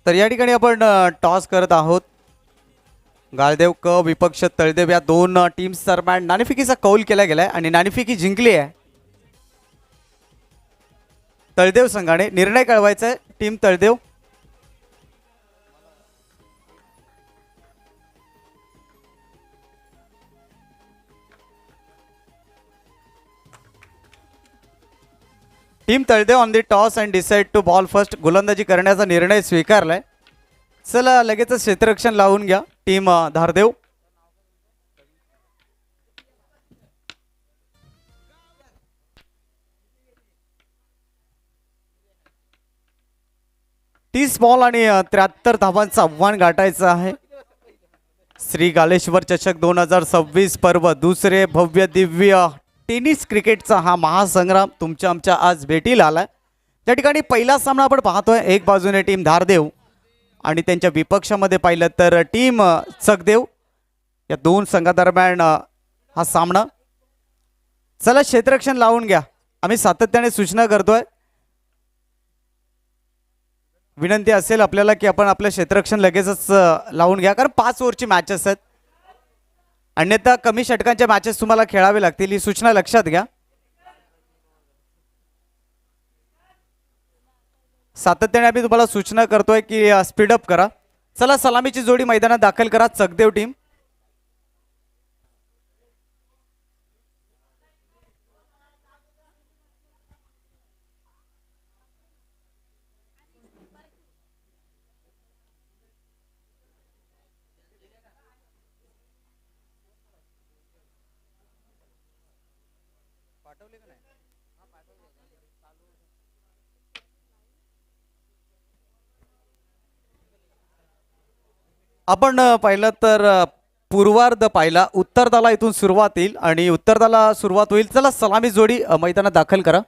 तर या ठिकाणी आपण टॉस करत आहोत. गाळदेव क विपक्ष तळदेव या 2 टीम्स दरम्यान नाणेफेकीचा कौल केला गेलाय आणि नाणेफेकी जिंकली आहे तळदेव संघाने. निर्णय कळवायचा आहे team Taldev. Team Taldev won the toss and decide to bowl first. गोलंदाजी करण्याचा निर्णय स्वीकारलाय. चला लगेचच क्षेत्ररक्षण लावून घ्या टीम धारदेव. तीस बॉल आणि 73 धावांचं आव्हान गाठायचं आहे. श्री गालेश्वर चषक 2026 पर्व दुसरे भव्य दिव्य टेनिस क्रिकेटचा हा महासंग्राम तुमच्या आमच्या आज भेटीला आलाय. त्या ठिकाणी पहिला सामना आपण पाहतोय. एक बाजूने टीम धारदेव आणि त्यांच्या विपक्षामध्ये पाहिलं तर टीम चकदेव. या दोन संघादरम्यान हा सामना. चला क्षेत्ररक्षण लावून घ्या. आम्ही सातत्याने सूचना करतोय. विनंती असेल आपल्याला की आपण आपलं क्षेत्ररक्षण लगेचच लावून घ्या, कारण 5 ओव्हरची मॅचेस आहेत. अन्यथा कमी षटकांच्या मॅचेस तुम्हाला खेळावे लागतील, ही सूचना लक्षात घ्या. सातत्याने आम्ही तुम्हाला सूचना करतोय की स्पीडअप करा. चला सलामीची जोडी मैदानात दाखल करा. चकदेव टीम. आपण पाहिलं तर पूर्वार्ध पाहिला. उत्तरदाला इथून सुरुवात येईल आणि उत्तरदाला सुरुवात होईल. चला सलामी जोडी मैदानात दाखल करा.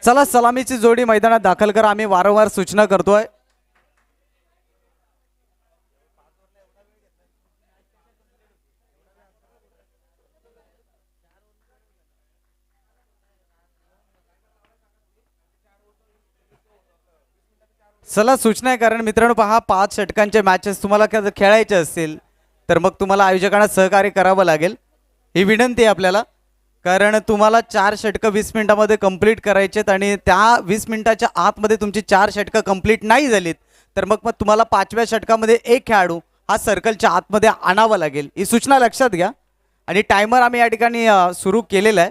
चला सलामीची जोडी मैदानात दाखल करा. आम्ही वारंवार सूचना करतोय. चला सूचना आहे, कारण मित्रांनो पहा 5 षटकांचे मॅचेस तुम्हाला खेळायचे असतील तर मग तुम्हाला आयोजकांना सहकार्य करावं लागेल. ही विनंती आहे आपल्याला, कारण तुम्हाला 4 षटकं 20 मिनिटामध्ये कंप्लीट करायचेत आणि त्या 20 मिनिटाच्या आतमध्ये तुमची 4 षटकं कंप्लीट नाही झालीत तर मग तुम्हाला 5व्या षटकामध्ये एक खेळाडू हा सर्कलच्या आतमध्ये आणावा लागेल. ही सूचना लक्षात घ्या. आणि टायमर आम्ही या ठिकाणी सुरू केलेला आहे,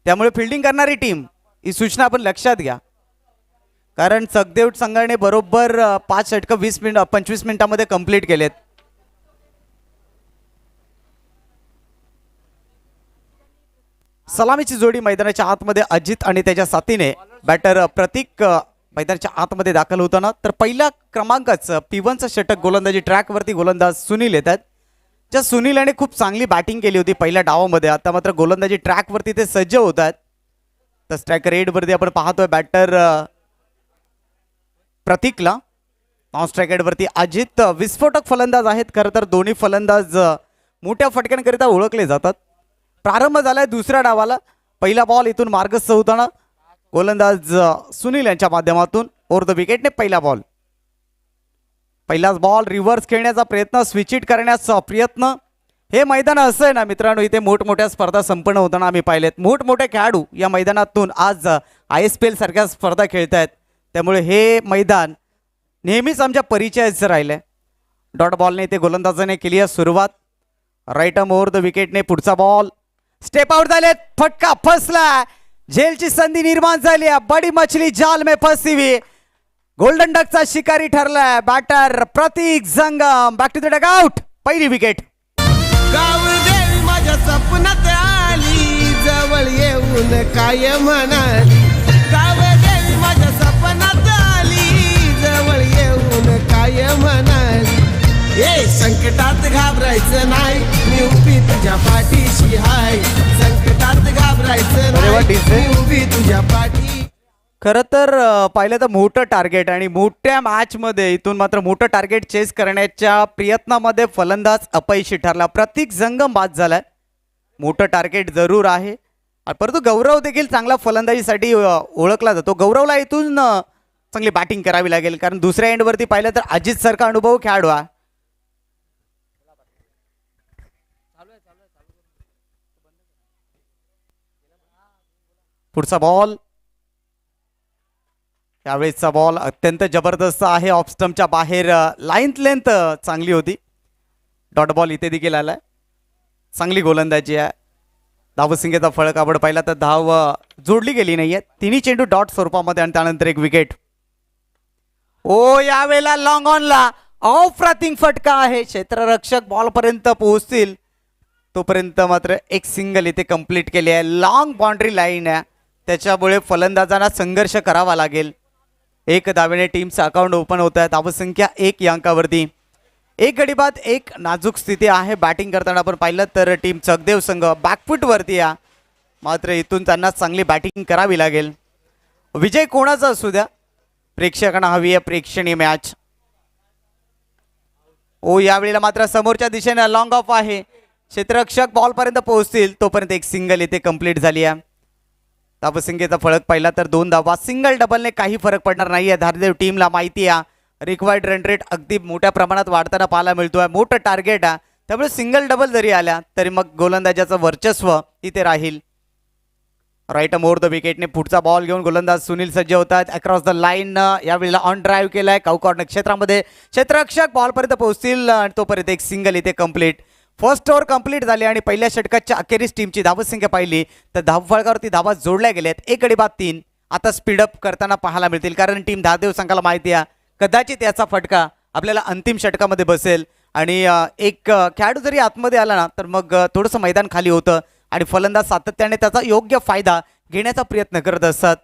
त्यामुळे फिल्डिंग करणारी टीम ही सूचना आपण लक्षात घ्या, कारण चकदेव संघाने बरोबर 5 षटकं 25 मिनिटामध्ये कंप्लीट केलेत. सलामीची जोडी मैदानाच्या आतमध्ये अजित आणि त्याच्या साथीने बॅटर प्रतीक मैदानाच्या आतमध्ये दाखल होताना. तर पहिल्या क्रमांकाचं P1चं षटक गोलंदाजी ट्रॅकवरती गोलंदाज सुनील येतात. ज्या सुनीलने खूप चांगली बॅटिंग केली होती पहिल्या डावामध्ये, आता मात्र गोलंदाजी ट्रॅकवरती ते सज्ज होत आहेत. तर स्ट्रायकर रेडवरती आपण पाहतोय बॅटर प्रतीकला. नॉन स्ट्राईक रेडवरती अजित. विस्फोटक फलंदाज आहेत. खरं तर दोन्ही फलंदाज मोठ्या फटक्यांकरिता ओळखले जातात. प्रारंभ झालाय दुसऱ्या डावाला. पहिला बॉल इथून मार्गस्थ होताना गोलंदाज सुनील यांच्या माध्यमातून ओव्हर द विकेटने पहिला बॉल. पहिलाच बॉल रिव्हर्स खेळण्याचा प्रयत्न, स्विच इट करण्याचा प्रयत्न. हे मैदान असं आहे ना मित्रांनो, इथे मोठमोठ्या स्पर्धा संपन्न होताना आम्ही पाहिलेत. मोठमोठे खेळाडू या मैदानातून आज ISPL सारख्या स्पर्धा खेळतायत, त्यामुळे हे मैदान नेहमीच आमच्या परिचयाचं राहिलंय. डॉट बॉलने इथे गोलंदाजाने केली आहे सुरुवात. राईट आर्म ओव्हर द विकेटने पुढचा बॉल. स्टेप आउट झालेत. फटका फसला. झेलची संधी निर्माण झाली आहे. बडी मछली जाल में फसी हुई. गोल्डन डकचा शिकारी ठरलाय batter Prateek Jangam. Back to the dugout. पहिली विकेट. गावदेवी माझ्या स्वप्नात आली, जवळ येऊन काय म्हणाली. गावदेवी माझ्या स्वप्नात आली, जवळ येऊन काय म्हणाली. ए संकटात घाबरायचं नाही, मी उभी तुझ्या पाठीशी हाय. संकटात घाबरायचं नाही, मी उभी तुझ्या पाठी. खरं तर पाहिलं तर मोठं टार्गेट आणि मोठ्या मॅचमध्ये इथून मात्र मोठं टार्गेट चेस करण्याच्या प्रयत्नामध्ये फलंदाज अपयशी ठरला. प्रतीक जंगम बाद झालाय. मोठं टार्गेट जरूर आहे परंतु गौरव देखील चांगला फलंदाजीसाठी ओळखला जातो. गौरवला इथून चांगली बॅटिंग करावी लागेल, कारण दुसऱ्या एंडवरती पाहिलं तर अजित सारखा अनुभव खेळाडू आहे. पुढचा बॉल, यावेळेसचा बॉल अत्यंत जबरदस्त आहे. ऑफ स्टंपच्या बाहेर लाईन लेंथ चांगली होती. डॉट बॉल इथे देखील आलाय. चांगली गोलंदाजी आहे. धावसंख्येचा फळक आपण पाहिला तर धाव जोडली गेली नाहीये. तिन्ही चेंडू डॉट स्वरूपामध्ये आणि त्यानंतर एक विकेट. ओ यावेळेला लॉंग ऑनला अप्रतिम फटका आहे. क्षेत्ररक्षक बॉल पर्यंत पोहोचतील तोपर्यंत मात्र एक सिंगल इथे कंप्लीट केली आहे. लॉंग बाउंड्री लाईन आहे, त्याच्यामुळे फलंदाजांना संघर्ष करावा लागेल. एक धावेने टीमचं अकाउंट ओपन होत आहे. धावसंख्या 1 या अंकावरती. एक गडी बाद एक नाजूक स्थिती आहे. बॅटिंग करताना आपण पाहिलं तर टीम चकदेव संघ बॅकफुटवरती आहे, मात्र इथून त्यांना चांगली बॅटिंग करावी लागेल. विजय कोणाचा असू द्या, प्रेक्षकांना हवी आहे प्रेक्षणीय मॅच. ओ यावेळेला मात्र समोरच्या दिशेने लॉंग ऑफ आहे. क्षेत्ररक्षक बॉलपर्यंत पोहोचतील तोपर्यंत एक सिंगल इथे कंप्लीट झाली आहे. धावसंख्येचा फळक पाहिला तर 2 धावा. सिंगल डबलने काही फरक पडणार नाही आहे. धारदेव टीमला माहिती आहे रिक्वायर्ड रन रेट अगदी मोठ्या प्रमाणात वाढताना पाहायला मिळतोय. मोठं टार्गेट आहे, त्यामुळे सिंगल डबल जरी आल्या तरी मग गोलंदाजाचं वर्चस्व इथे राहील. राईट मोर द विकेटने पुढचा बॉल घेऊन गोलंदाज सुनील सज्ज होतात. अक्रॉस द लाईन यावेळेला ऑन ड्राईव्ह केलाय. कॉर्नर क्षेत्रामध्ये क्षेत्ररक्षक बॉलपर्यंत पोहोचतील आणि तोपर्यंत एक सिंगल इथे कंप्लीट. फर्स्ट ओव्हर कंप्लीट झाली आणि पहिल्या षटकाच्या अखेरीस टीमची धावसंख्या पाहिली तर धावफलकावरती धावा जोडल्या गेल्यात. एक गडी बाद 3 आता स्पीडअप करताना पाहायला मिळतील, कारण टीम धारदेव संघाला माहिती आहे कदाचित याचा फटका आपल्याला अंतिम षटकामध्ये बसेल आणि एक खेळाडू जरी आतमध्ये आला ना तर मग थोडंसं मैदान खाली होतं आणि फलंदाज सातत्याने त्याचा योग्य फायदा घेण्याचा प्रयत्न करत असतात.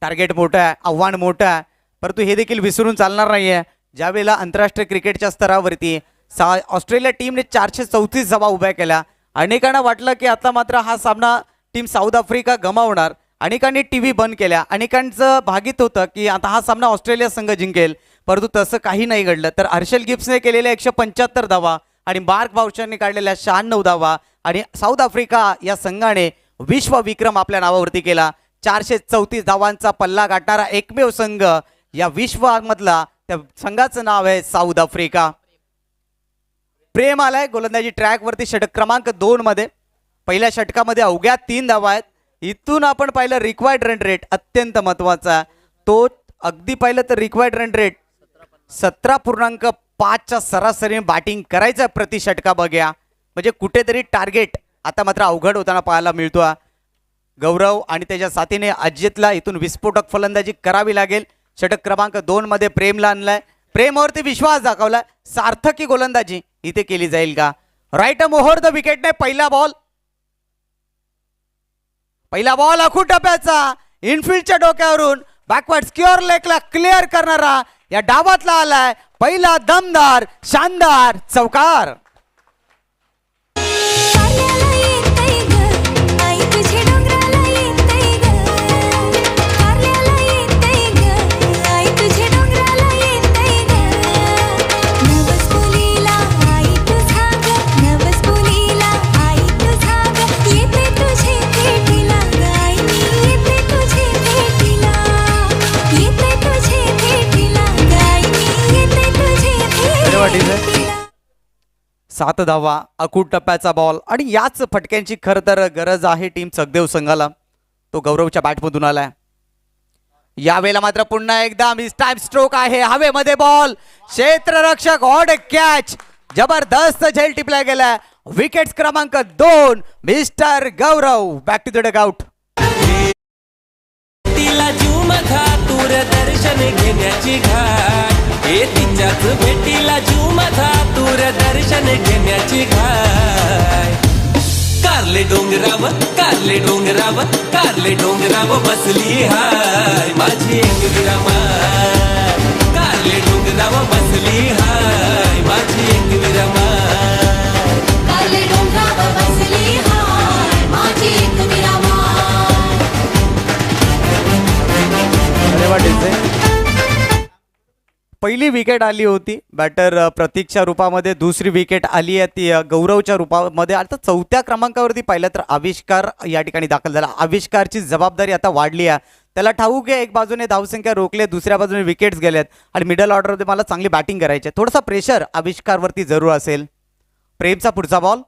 टार्गेट मोठं आहे, आव्हान मोठं आहे, परंतु हे देखील विसरून चालणार नाही आहे. ज्यावेळेला आंतरराष्ट्रीय क्रिकेटच्या स्तरावरती ऑस्ट्रेलिया टीमने 434 धावा उभ्या केल्या. अनेकांना वाटलं की आता मात्र हा सामना टीम साऊथ आफ्रिका गमावणार. अनेकांनी टीव्ही बंद केल्या. अनेकांचं भागित होतं की आता हा सामना ऑस्ट्रेलिया संघ जिंकेल, परंतु तसं काही नाही घडलं. तर हर्षल गिब्सने केलेल्या 175 धावा आणि मार्क बाउचरने काढलेल्या 96 धावा आणि साऊथ आफ्रिका या संघाने विश्व विक्रम आपल्या नावावरती केला. 434 धावांचा पल्ला गाठणारा एकमेव संघ या विश्वामधला, त्या संघाचं नाव आहे साऊथ आफ्रिका. प्रेम आलाय गोलंदाजी ट्रॅकवरती षटक क्रमांक 2 मध्ये. पहिल्या षटकामध्ये अवघ्या 3 धावा आहेत. इथून आपण पाहिलं रिक्वायर्ड रन रेट अत्यंत महत्वाचा, तो अगदी पाहिलं तर रिक्वायर्ड रन रेट 17.5च्या सरासरीने बॅटिंग करायचं प्रति षटका बघ्या, म्हणजे कुठेतरी टार्गेट आता मात्र अवघड होताना पाहायला मिळतो. गौरव आणि त्याच्या साथीने अजितला इथून विस्फोटक फलंदाजी करावी लागेल. षटक क्रमांक 2 मध्ये प्रेमला आणलाय. प्रेमवरती विश्वास दाखवलाय. सार्थकी गोलंदाजी इथे केली जाईल का? राईट मोहर द विकेटने पहिला बॉल अखूट टप्प्याचा इनफिल्डच्या डोक्यावरून बॅकवर्ड स्क्युअर लेगला क्लिअर करणारा या डावातला आलाय पहिला दमदार शानदार चौकार. सात धावा, अकूट टप्प्याचा बॉल आणि याच फटक्यांची खरं तर गरज आहे टीम चकदेव संघाला. तो गौरवच्या बॅटमधून आलाय. यावेळेला मात्र पुन्हा एकदा मिस टाइम स्ट्रोक आहे. हवेमध्ये बॉल, क्षेत्ररक्षक ऑड कॅच, जबरदस्त झेल टिपला गेला. विकेट क्रमांक 2 mister Gaurav back to the dugout. तिला जूम घातूर दर्शन घेण्याची घाट, तिच्याच भेटीला जूम घातूर दर्शन घेण्याची घाट. कारले डोंगराव कारले डोंगराव कारले डोंगराव बसली हाय माझी एकविरा माय. कारले डोंगराव बसली हाय माझी एकविरा माय. कारले डोंगरावर बसली हाय माझी एकविरा माय. अरे वा डीजे. पहिली विकेट आली होती बॅटर प्रतीकच्या रूपामध्ये, दुसरी विकेट आली आहे ती गौरवच्या रूपामध्ये. आता चौथ्या क्रमांकावरती पाहिलं तर आविष्कार या ठिकाणी दाखल झाला. आविष्कारची जबाबदारी आता वाढली आहे. त्याला ठाऊक आहे एक बाजूने धावसंख्या रोखले, दुसऱ्या बाजूने विकेट्स गेल्यात आणि मिडल ऑर्डरमध्ये मला चांगली बॅटिंग करायची आहे. थोडासा प्रेशर आविष्कारवरती जरूर असेल. प्रेमचा पुढचा बॉल.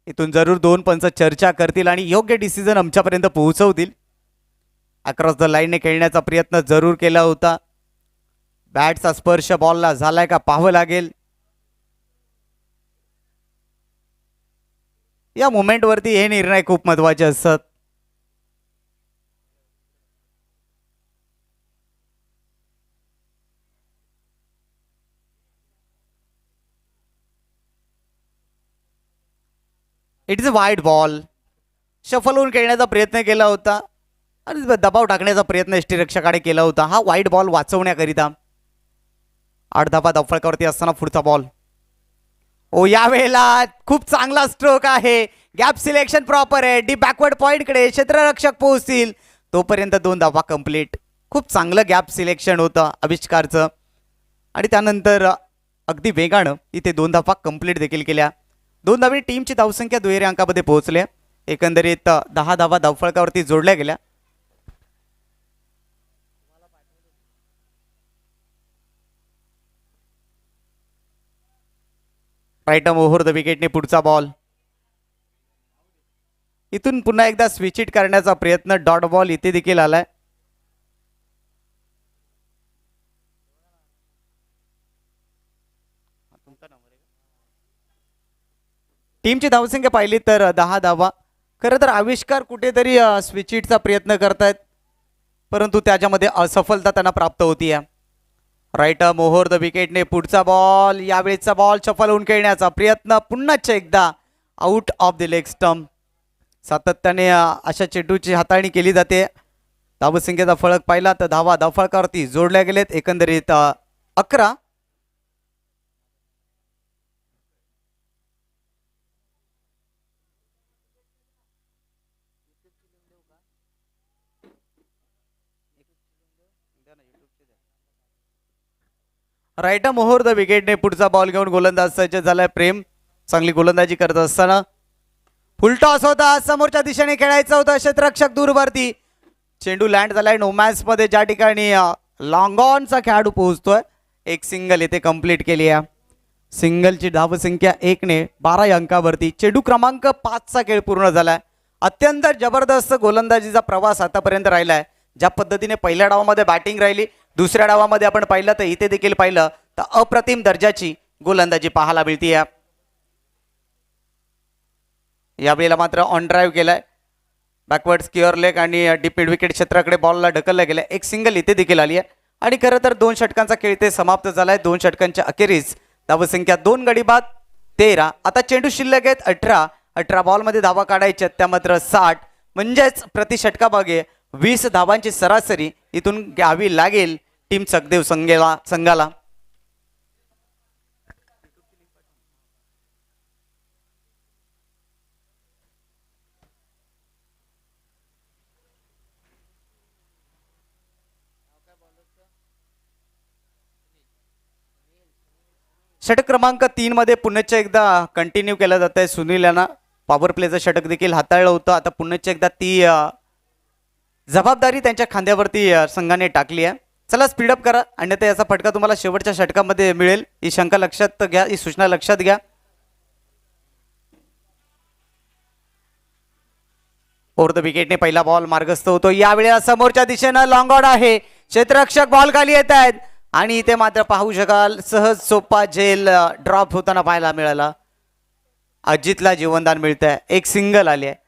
इथून जरूर दोन पंच चर्चा करतील आणि योग्य डिसिजन आमच्यापर्यंत पोहोचवतील. अक्रॉस द लाईनने खेळण्याचा प्रयत्न जरूर केला होता. बॅटचा स्पर्श बॉलला झालाय का पाहावं लागेल. या मोमेंटवरती हे निर्णय खूप महत्वाचे असतात. It is a wide ball. Shuffle होऊन खेळण्याचा प्रयत्न केला होता आणि दबाव टाकण्याचा प्रयत्न यष्टीरक्षकाने केला होता. हा वाईड बॉल वाचवण्याकरिता 8 धावा धावफलकावरती असताना पुढचा बॉल. ओ यावेळेला खूप चांगला स्ट्रोक आहे. गॅप सिलेक्शन प्रॉपर आहे. डीप बॅकवर्ड पॉईंटकडे क्षेत्ररक्षक पोहोचतील तोपर्यंत 2 धावा कंप्लीट. खूप चांगलं गॅप सिलेक्शन होतं आविष्कारचं आणि त्यानंतर अगदी वेगानं इथे 2 धावा कंप्लीट देखील केल्या. 2 धावी टीमची धावसंख्या दुहेरी अंकामध्ये पोहोचल्या. एकंदरीत 10 धावा धावफलकावरती जोडल्या गेल्या. राईट ओव्हर द विकेटने पुढचा बॉल. इथून पुन्हा एकदा स्विच इट करण्याचा प्रयत्न. डॉट बॉल इथे देखील आलाय. टीमची धावसंख्या पाहिली तर 10 धावा. खरं तर आविष्कार कुठेतरी स्विच इटचा प्रयत्न करतायत परंतु त्याच्यामध्ये असफलता त्यांना प्राप्त होती आहे. राईट ओव्हर द विकेटने पुढचा बॉल. यावेळेचा बॉल सफल होऊन खेळण्याचा प्रयत्न. पुन्हाच एकदा out of the leg stump. सातत्याने अशा चेंडूची हाताळणी केली जाते. धावसंख्येचा फळक पाहिला तर धावा धावफळकावरती जोडल्या गेलेत. एकंदरीत 11. राईट मोहर द विकेटने पुढचा बॉल घेऊन गोलंदाज सज्ज झालाय. प्रेम चांगली गोलंदाजी करत असताना फुल टॉस होता. समोरच्या दिशेने खेळायचं होतं. क्षेत्ररक्षक दूरवरती. चेंडू लँड झालाय नोमॅन्स मध्ये ज्या ठिकाणी लॉंग ऑनचा खेळाडू पोहोचतोय. एक सिंगल इथे कंप्लीट केली आहे. सिंगलची धावसंख्या 1 ने 12 अंकावरती. चेंडू क्रमांक 5चा खेळ पूर्ण झालाय. अत्यंत जबरदस्त गोलंदाजीचा प्रवास आतापर्यंत राहिलाय. ज्या पद्धतीने पहिल्या डावामध्ये बॅटिंग राहिली, दुसऱ्या डावामध्ये आपण पाहिलं तर इथे देखील पाहिलं तर अप्रतिम दर्जाची गोलंदाजी पाहायला मिळतीये. यावेळेला मात्र ऑन ड्राईव्ह केलाय. बॅकवर्ड स्क्युअर लेग आणि डीप मिड विकेट क्षेत्राकडे बॉलला ढकललं गेलं. एक सिंगल इथे देखील आली आहे आणि खरं तर 2 षटकांचा खेळ इथे समाप्त झालाय. 2 षटकांच्या अखेरीस धावसंख्या 2 गडी बाद 13. आता चेंडू शिल्लक आहेत 18. 18 बॉलमध्ये धावा काढायच्या त्या मात्र 60 म्हणजेच प्रति षटकामागे 20 धावांची सरासरी इथून घ्यावी लागेल टीम चकदेव संघाला. षटक क्रमांक 3 मध्ये पुन्हा एकदा कंटिन्यू केलं जात आहे. सुनील यांना पॉवर प्लेचं षटक देखील हाताळलं होतं. आता पुन्हा एकदा ती जबाबदारी त्यांच्या खांद्यावरती संघाने टाकली आहे. चला स्पीडअप करा अन्यथा याचा फटका तुम्हाला शेवटच्या षटकामध्ये मिळेल. ही शंका लक्षात घ्या, ही सूचना लक्षात घ्या. ओव्हर द विकेटने पहिला बॉल मार्गस्थ होतो. यावेळेला समोरच्या दिशेनं लॉंग ऑन आहे. क्षेत्ररक्षक बॉल खाली येत आहेत आणि इथे मात्र पाहू शकाल सहज सोपा झेल ड्रॉप होताना पाहायला मिळाला. अजितला जीवनदान मिळत आहे. एक सिंगल आली आहे.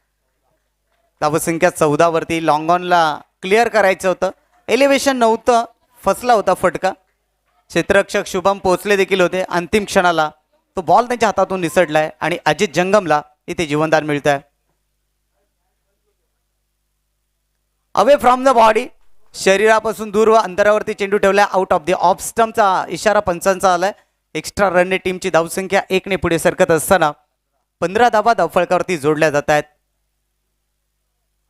धावसंख्या 14 वरती. लॉंग ऑनला क्लिअर करायचं होतं. एलिव्हेशन नव्हतं, फसला होता फटका. क्षेत्ररक्षक शुभम पोचले देखील होते. अंतिम क्षणाला तो बॉल त्यांच्या हातातून निसटलाय आणि अजित जंगमला इथे जीवनदान मिळत आहे. Away from the body. शरीरापासून दूर व अंतरावरती चेंडू ठेवलाय. आउट ऑफ द ऑफ स्टंपचा इशारा पंचांचा आलाय. एक्स्ट्रा रनने टीमची धावसंख्या 1 ने पुढे सरकत असताना 15 धावा धावफळकावरती जोडल्या जात आहेत.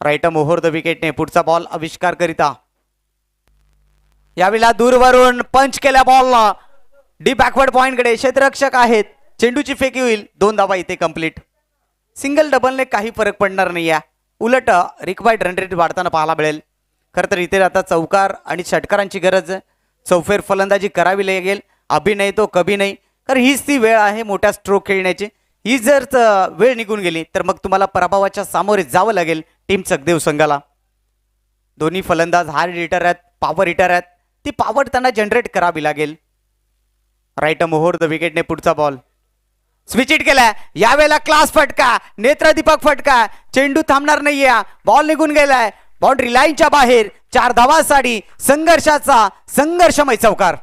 राईट मोहोर द विकेटने पुढचा बॉल आविष्कार करिता यावेळेला दूरवरून पंच केल्या बॉलला डी बॅकवर्ड पॉइंटकडे क्षेत्ररक्षक आहेत. चेंडूची फेकी होईल. 2 धावा इथे कंप्लीट. सिंगल डबलने काही फरक पडणार नाही आहे. उलट रिक्वायर्ड रन रेट वाढताना पाहायला मिळेल. खरं तर इथे आता चौकार आणि षटकारांची गरज आहे. चौफेर फलंदाजी करावी लागेल. अभि नाही तो कभी नाही. कारण हीच ती वेळ आहे मोठ्या स्ट्रोक खेळण्याची. ही जर वेळ निघून गेली तर मग तुम्हाला पराभवाच्या सामोरे जावं लागेल टीम चकदेव संघाला. दोन्ही फलंदाज हार्ड हिटर आहेत, पॉवर हिटर आहेत. ती पॉवर त्यांना जनरेट करावी लागेल. राईट मोहोर द विकेटने पुढचा बॉल स्विच इट केलाय. यावेळेला क्लास फटका, नेत्रदीपक फटका. चेंडू थांबणार नाहीये. बॉल निघून गेलाय बाउंड्री लाईनच्या बाहेर. 4 धावांसाठी संघर्षाचा संघर्षमय चौकार.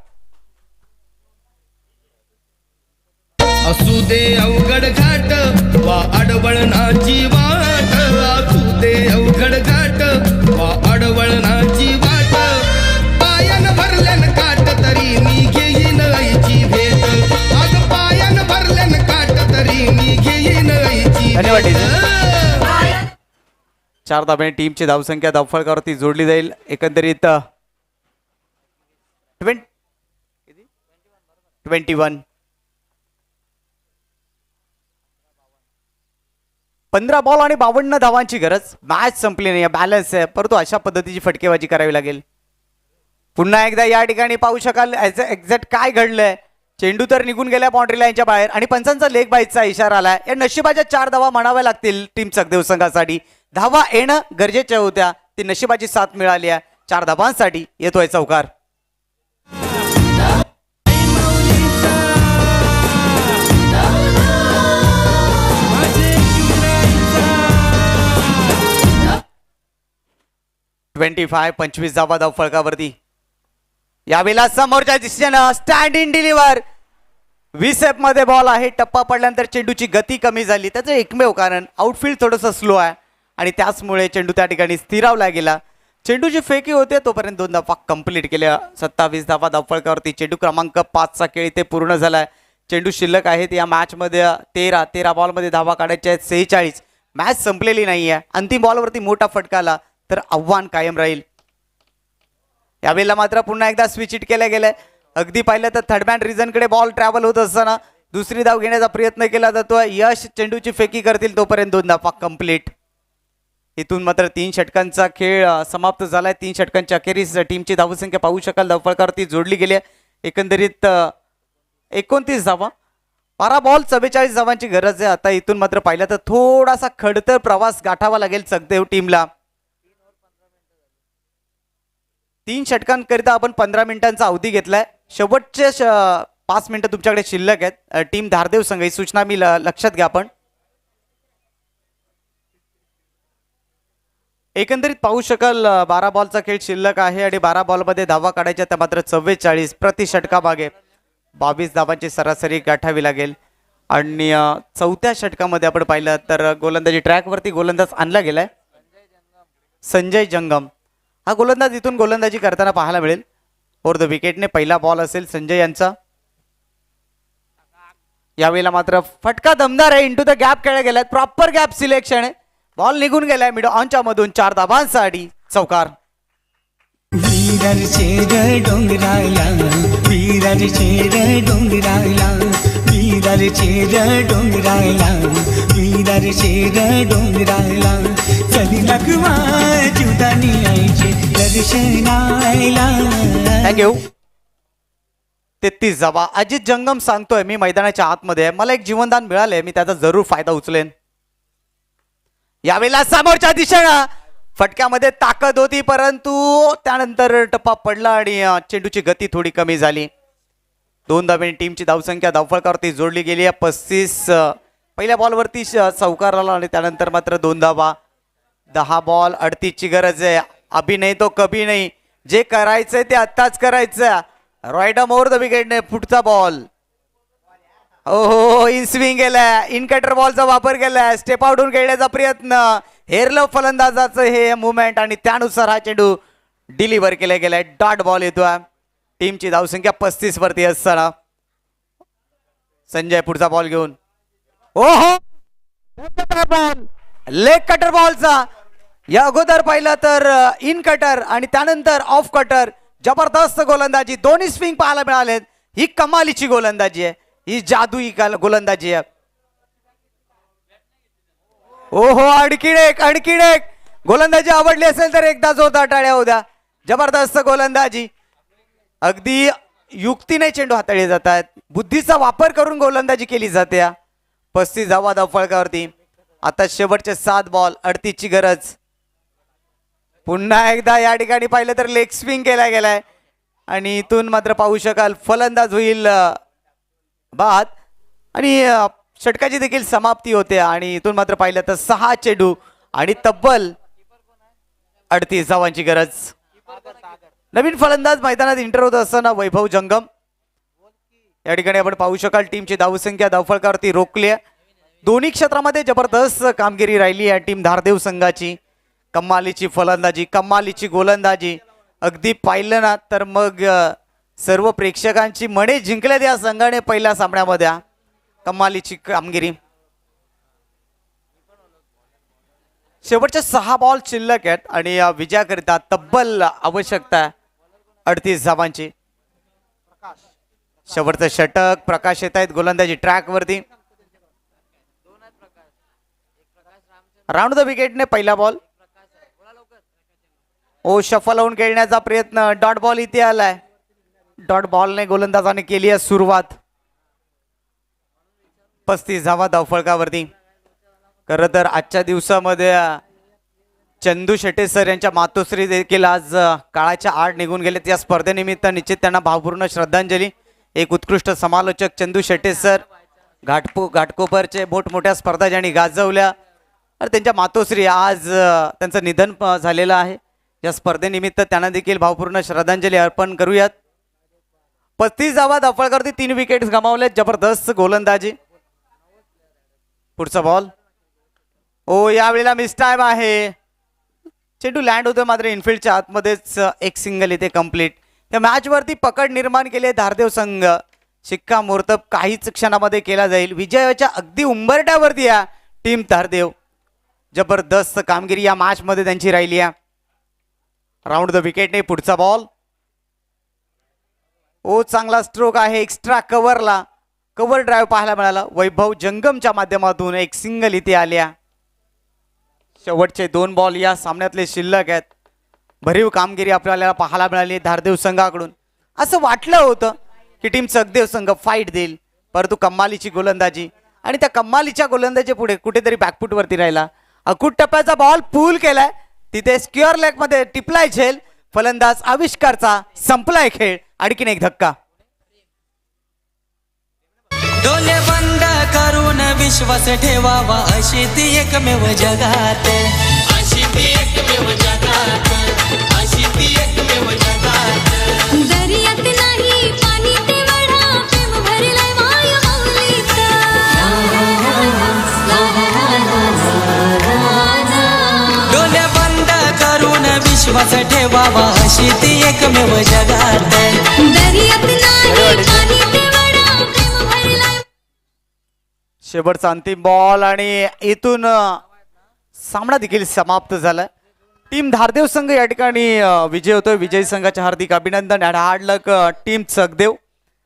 असू दे अवघड घाट वा अडवळणाची वाट, असू दे अवघड घाट वा अडवळणाची वाट. पायन भरल्यान काट तरी मी घेईन आईची भेट. अग पायन भरल्यान काट तरी मी घेईन आईची धन्यवाद भेट. डीजे. 4 धाब्याने टीमची धावसंख्या धावफळकावरती जोडली जाईल. एकंदरीत 21. 15 बॉल आणि 52 धावांची गरज. मॅच संपली नाही, बॅलन्स आहे, परंतु अशा पद्धतीची फटकेबाजी करावी लागेल. पुन्हा एकदा या ठिकाणी पाहू शकाल एक्झॅक्ट काय घडलंय. चेंडू तर निघून गेल्या बाउंड्री लाईनच्या बाहेर आणि पंचांचा लेग बाईटचा इशारा आलाय. या नशिबाच्या 4 धावा म्हणाव्या लागतील टीम चकदेव संघासाठी. धावा येणं गरजेच्या होत्या, ती नशिबाची साथ मिळाली आहे. 4 धावांसाठी येतोय चौकार. ट्वेंटी 25 धावा धाव फळकावरती. यावेळेला समोरच्या दिशेनं स्टँड इन डिलिव्हर. विसेप मध्ये बॉल आहे. टप्पा पडल्यानंतर चेंडूची गती कमी झाली. त्याचं एकमेव कारण आउटफील्ड थोडंसं स्लो आहे आणि त्याचमुळे चेंडू त्या ठिकाणी स्थिरावला गेला. चेंडूची फेकी होते तोपर्यंत 2 धावा कंप्लीट केल्या. 27 धावा धाव फळकावरती. चेंडू क्रमांक 5चा खेळ इथे पूर्ण झालाय. चेंडू शिल्लक आहेत या मॅच मध्ये 13 बॉलमध्ये धावा काढायच्या आहेत 46. मॅच संपलेली नाही आहे. अंतिम बॉलवरती मोठा फटका आला तर आव्हान कायम राहील. यावेळेला मात्र पुन्हा एकदा स्विच इट केलं गेलंय. अगदी पाहिलं तर थर्ड मॅन रिझनकडे बॉल ट्रॅव्हल होत असताना दुसरी धाव घेण्याचा प्रयत्न केला जातोय. यश चेंडूची फेकी करतील तोपर्यंत 2 धावा कंप्लीट. इथून मात्र 3 षटकांचा खेळ समाप्त झालाय. 3 षटकांच्या अखेरीस टीमची धावसंख्या पाहू शकाल धावफळकावरती जोडली गेली आहे. एकंदरीत 29 धावा. 12 बॉल 44 धावांची गरज आहे. आता इथून मात्र पाहिलं तर थोडासा खडतर प्रवास गाठावा लागेल चकदेव टीमला. 3 षटकांकरिता आपण 15 मिनिटांचा अवधी घेतलाय. शेवटचे 5 मिनिटं तुमच्याकडे शिल्लक आहेत. टीम धारदेव संघ ही सूचना मी लक्षात घ्या. आपण एकंदरीत पाहू शकाल 12 बॉलचा खेळ शिल्लक आहे आणि 12 बॉलमध्ये धावा काढायच्या त्या मात्र 44 प्रति षटकामागे. 22 धावांची सरासरी गाठावी लागेल. आणि 4थ्या षटकामध्ये आपण पाहिलं तर गोलंदाजी ट्रॅकवरती गोलंदाज आणला गेलाय संजय जंगम. हा गोलंदाज इथून गोलंदाजी करताना पाहायला मिळेल. ओर द विकेटने पहिला बॉल असेल संजय यांचा. यावेळेला मात्र फटका दमदार आहे. इंटू द गॅप खेळला गेलाय. प्रॉपर गॅप सिलेक्शन आहे. बॉल निघून गेलाय मिड ऑनच्या मधून. 4 धावांसाठी चौकार. वीरर चेर डोंगराला, वीरर चेर डोंगराला, वीरर चेर डोंगराला, वीरर चेर डोंगराला. चली लखवा जुदानी आईचे दर्शनायला. थँक्यू. 33 धावा. अजित जंगम सांगतोय मी मैदानाच्या आतमध्ये आहे. मला एक जीवनदान मिळालंय, मी त्याचा जरूर फायदा उचलेन. यावेळेला समोरच्या दिशेनं फटक्यामध्ये ताकद होती परंतु त्यानंतर टप्पा पडला आणि चेंडूची गती थोडी कमी झाली. 2 धाब्याने टीमची धावसंख्या धावफळकावरती जोडली गेली आहे. 35 पहिल्या बॉलवरती चौकार आला आणि त्यानंतर मात्र 2 धावा. 10 बॉल 38 ची गरज आहे. अभि नाही तो कभी नाही. जे करायचंय ते आत्ताच करायचं. राईट मोर द विकेटने पुढचा बॉल. हो इन स्विंग गेलाय. इन कटर बॉलचा वापर केलाय. स्टेप आउटून खेळण्याचा प्रयत्न. हेरलं फलंदाजाचं हे मुवमेंट आणि त्यानुसार हा चेंडू डिलिव्हर केला गेलाय. डॉट बॉल येतोय. टीमची धावसंख्या 35 वरती असताना संजय पुढचा बॉल घेऊन. ओहो बॉल लेग कटर बॉलचा या अगोदर पाहिलं तर इन कटर आणि त्यानंतर ऑफ कटर जबरदस्त गोलंदाजी, दोन्ही स्विंग पाहायला मिळालेत. ही कमालीची गोलंदाजी आहे, ही जादुई गोलंदाजी आहे. ओहो, आणखीन एक गोलंदाजी आवडली असेल तर एकदा जोरदार टाळ्या होत्या. जबरदस्त गोलंदाजी, अगदी युक्तीने चेंडू हाताळले जातात, बुद्धीचा वापर करून गोलंदाजी केली जाते. 35 धावा धावफलकावरती. आता शेवटचे 7 बॉल, 38 ची गरज. पुन्हा एकदा या ठिकाणी पाहिलं तर लेग स्विंग केला गेलाय आणि इथून मात्र पाहू शकाल फलंदाज होईल बाद आणि षटकाची देखील समाप्ती होते. आणि इथून मात्र पाहिलं तर 6 चेंडू आणि तब्बल 38 धावांची गरज. नवीन फलंदाज मैदानात इंटर होत असताना वैभव जंगम. या ठिकाणी आपण पाहू शकाल टीमची धावसंख्या धावफलकावरती रोखली आहे. दोन्ही क्षेत्रामध्ये जबरदस्त कामगिरी राहिली आहे टीम धारदेव संघाची. कमालीची फलंदाजी, कमालीची गोलंदाजी, अगदी पाहिलं ना तर मग सर्व प्रेक्षकांची मने जिंकल्यात या संघाने पहिल्या सामन्यामध्ये. कमालीची कामगिरी. शेवटचे 6 बॉल शिल्लक आहेत आणि विजयाकरिता तब्बल आवश्यकता 38 धावांची. शेवटचं षटक प्रकाश येत आहेत गोलंदाजी ट्रॅक वरती. राऊंड द विकेटने पहिला बॉल. ओ शफल होऊन खेळण्याचा प्रयत्न, डॉट बॉल इथे आलाय. डॉट बॉलने गोलंदाजाने केली आहे सुरुवात. 35 धावा धावफलकावरती. खरं तर आजच्या दिवसामध्ये चंदू शेट्टे सर यांच्या मातोश्री देखील आज काळाच्या आड निघून गेले. त्या स्पर्धेनिमित्त निश्चित त्यांना भावपूर्ण श्रद्धांजली. एक उत्कृष्ट समालोचक चंदू शेट्टे सर, घाटकोपरचे मोठमोठ्या स्पर्धा ज्यांनी गाजवल्या आणि त्यांच्या मातोश्री आज त्यांचं निधन झालेलं आहे. या स्पर्धेनिमित्त त्यांना देखील भावपूर्ण श्रद्धांजली अर्पण करूयात. 35 धावा धावफलकावरती 3 विकेट गमावले. जबरदस्त गोलंदाजी. पुढचा बॉल. ओ यावेळेला मिस टाइम आहे. चेंडू लँड होतो मात्र इनफिल्डच्या आतमध्येच एक सिंगल इथे कंप्लीट. या मॅच वरती पकड निर्माण केली धारदेव संघ. शिक्कामोर्तब काहीच क्षणामध्ये केला जाईल. विजयाच्या अगदी उंबरट्यावरती या टीम धारदेव. जबरदस्त कामगिरी या मॅच मध्ये त्यांची राहिली आहे. राऊंड द विकेटने पुढचा बॉल. ओ चांगला स्ट्रोक आहे. एक्स्ट्रा कव्हरला कव्हर ड्राईव्ह पाहायला मिळाला. वैभव जंगमच्या माध्यमातून एक सिंगल इथे आल्या. शेवटचे 2 बॉल या सामन्यातले शिल्लक आहेत. भरीव कामगिरी आपल्याला पाहायला मिळाली धारदेव संघाकडून. असं वाटलं होतं की टीम चकदेव संघ फाईट देईल, परंतु कमालीची गोलंदाजी आणि त्या कमालीच्या गोलंदाजी पुढे कुठेतरी बॅकफुट वरती राहिला. अकूट टप्प्याचा बॉल पूल केलाय, तिथे स्क्युअर लेग मध्ये टिपलाय झेल. फलंदाज आविष्कारचा संपलाय खेळ. आणखीन एक धक्का. डोले बंद करून विश्वास ठेवावा, अशी ती एकमेव जगात, अशी ती एकमेव जगात, अशी ती एकमेव जगात. दर्यात नाही पाणी तेवढा, प्रेम भरलाय माय मौलीत. डोले बंद करून विश्वास ठेवावा, अशी ती एकमेव जगात. दर्यात नाही पाणी तेवढा, प्रेम भरलाय. शेवटचा अंतिम बॉल आणि इथून सामना देखील समाप्त झाला. टीम धारदेव संघ या ठिकाणी विजय होतोय. विजयी संघाचे हार्दिक अभिनंदन. आणि हार्ड लक टीम चकदेव.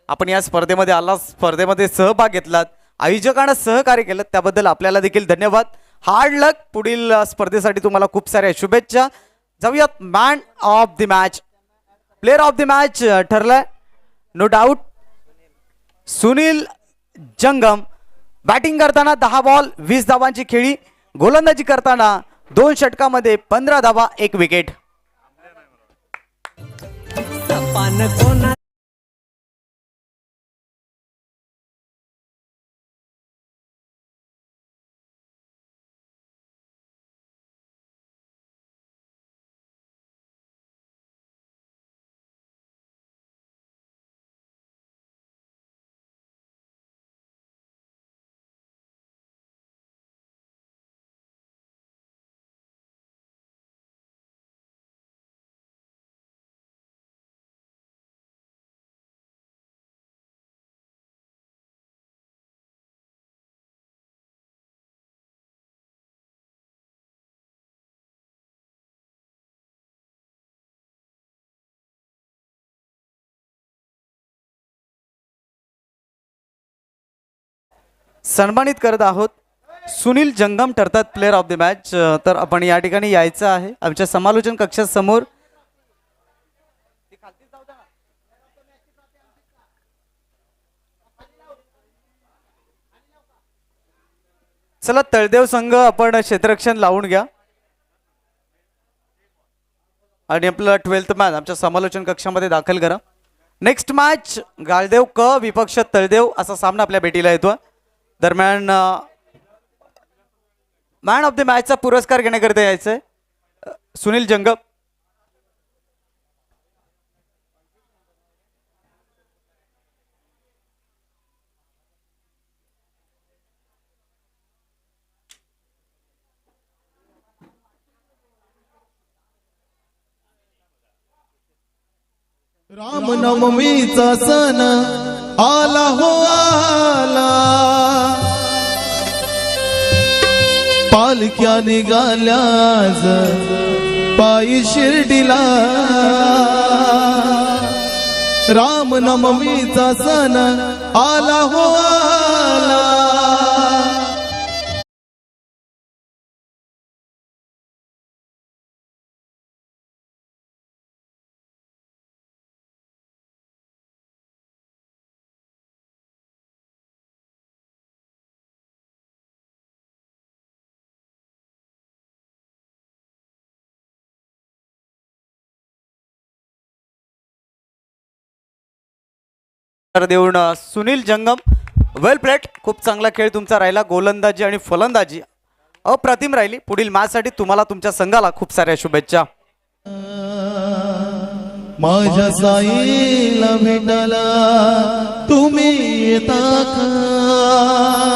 आपण या स्पर्धेमध्ये आला, स्पर्धेमध्ये सहभाग घेतलात, आयोजकांना सहकार्य केलं त्याबद्दल आपल्याला देखील धन्यवाद. Hard luck. पुढील स्पर्धेसाठी तुम्हाला खूप साऱ्या शुभेच्छा. जाऊयात man of the match. Player of the match ठरलाय no doubt Sunil Jangam. Batting करताना 10 बॉल 20 धावांची खेळी. गोलंदाजी करताना 2 षटकामध्ये 15 धावा 1 विकेट. सन्मानित करत आहोत. सुनील जंगम ठरतात प्लेअर ऑफ द मॅच. तर आपण या ठिकाणी यायचं आहे आमच्या समालोचन कक्षासमोर. चला तळदेव संघ आपण क्षेत्ररक्षण लावून घ्या आणि आपलं 12th मॅच आमच्या समालोचन कक्षामध्ये दाखल करा. नेक्स्ट मॅच गाळदेव क विपक्ष तळदेव असा सामना आपल्या भेटीला येतो. दरम्यान मॅन ऑफ द मॅचचा पुरस्कार घेण्याकरिता यायचंय सुनील जंगम. रामनवमीचा सण आला हो आला, पालख्या निघाल्या आज पायी शिर्डीला. रामनवमीचा सण आला हो आला. देऊन सुनील जंगम वेल प्लेट. खूप चांगला खेळ तुमचा राहिला. गोलंदाजी आणि फलंदाजी अप्रतिम राहिली. पुढील मॅच साठी तुम्हाला तुमच्या संघाला खूप साऱ्या शुभेच्छा. माझ्या साईला भेटायला तुम्ही येता का?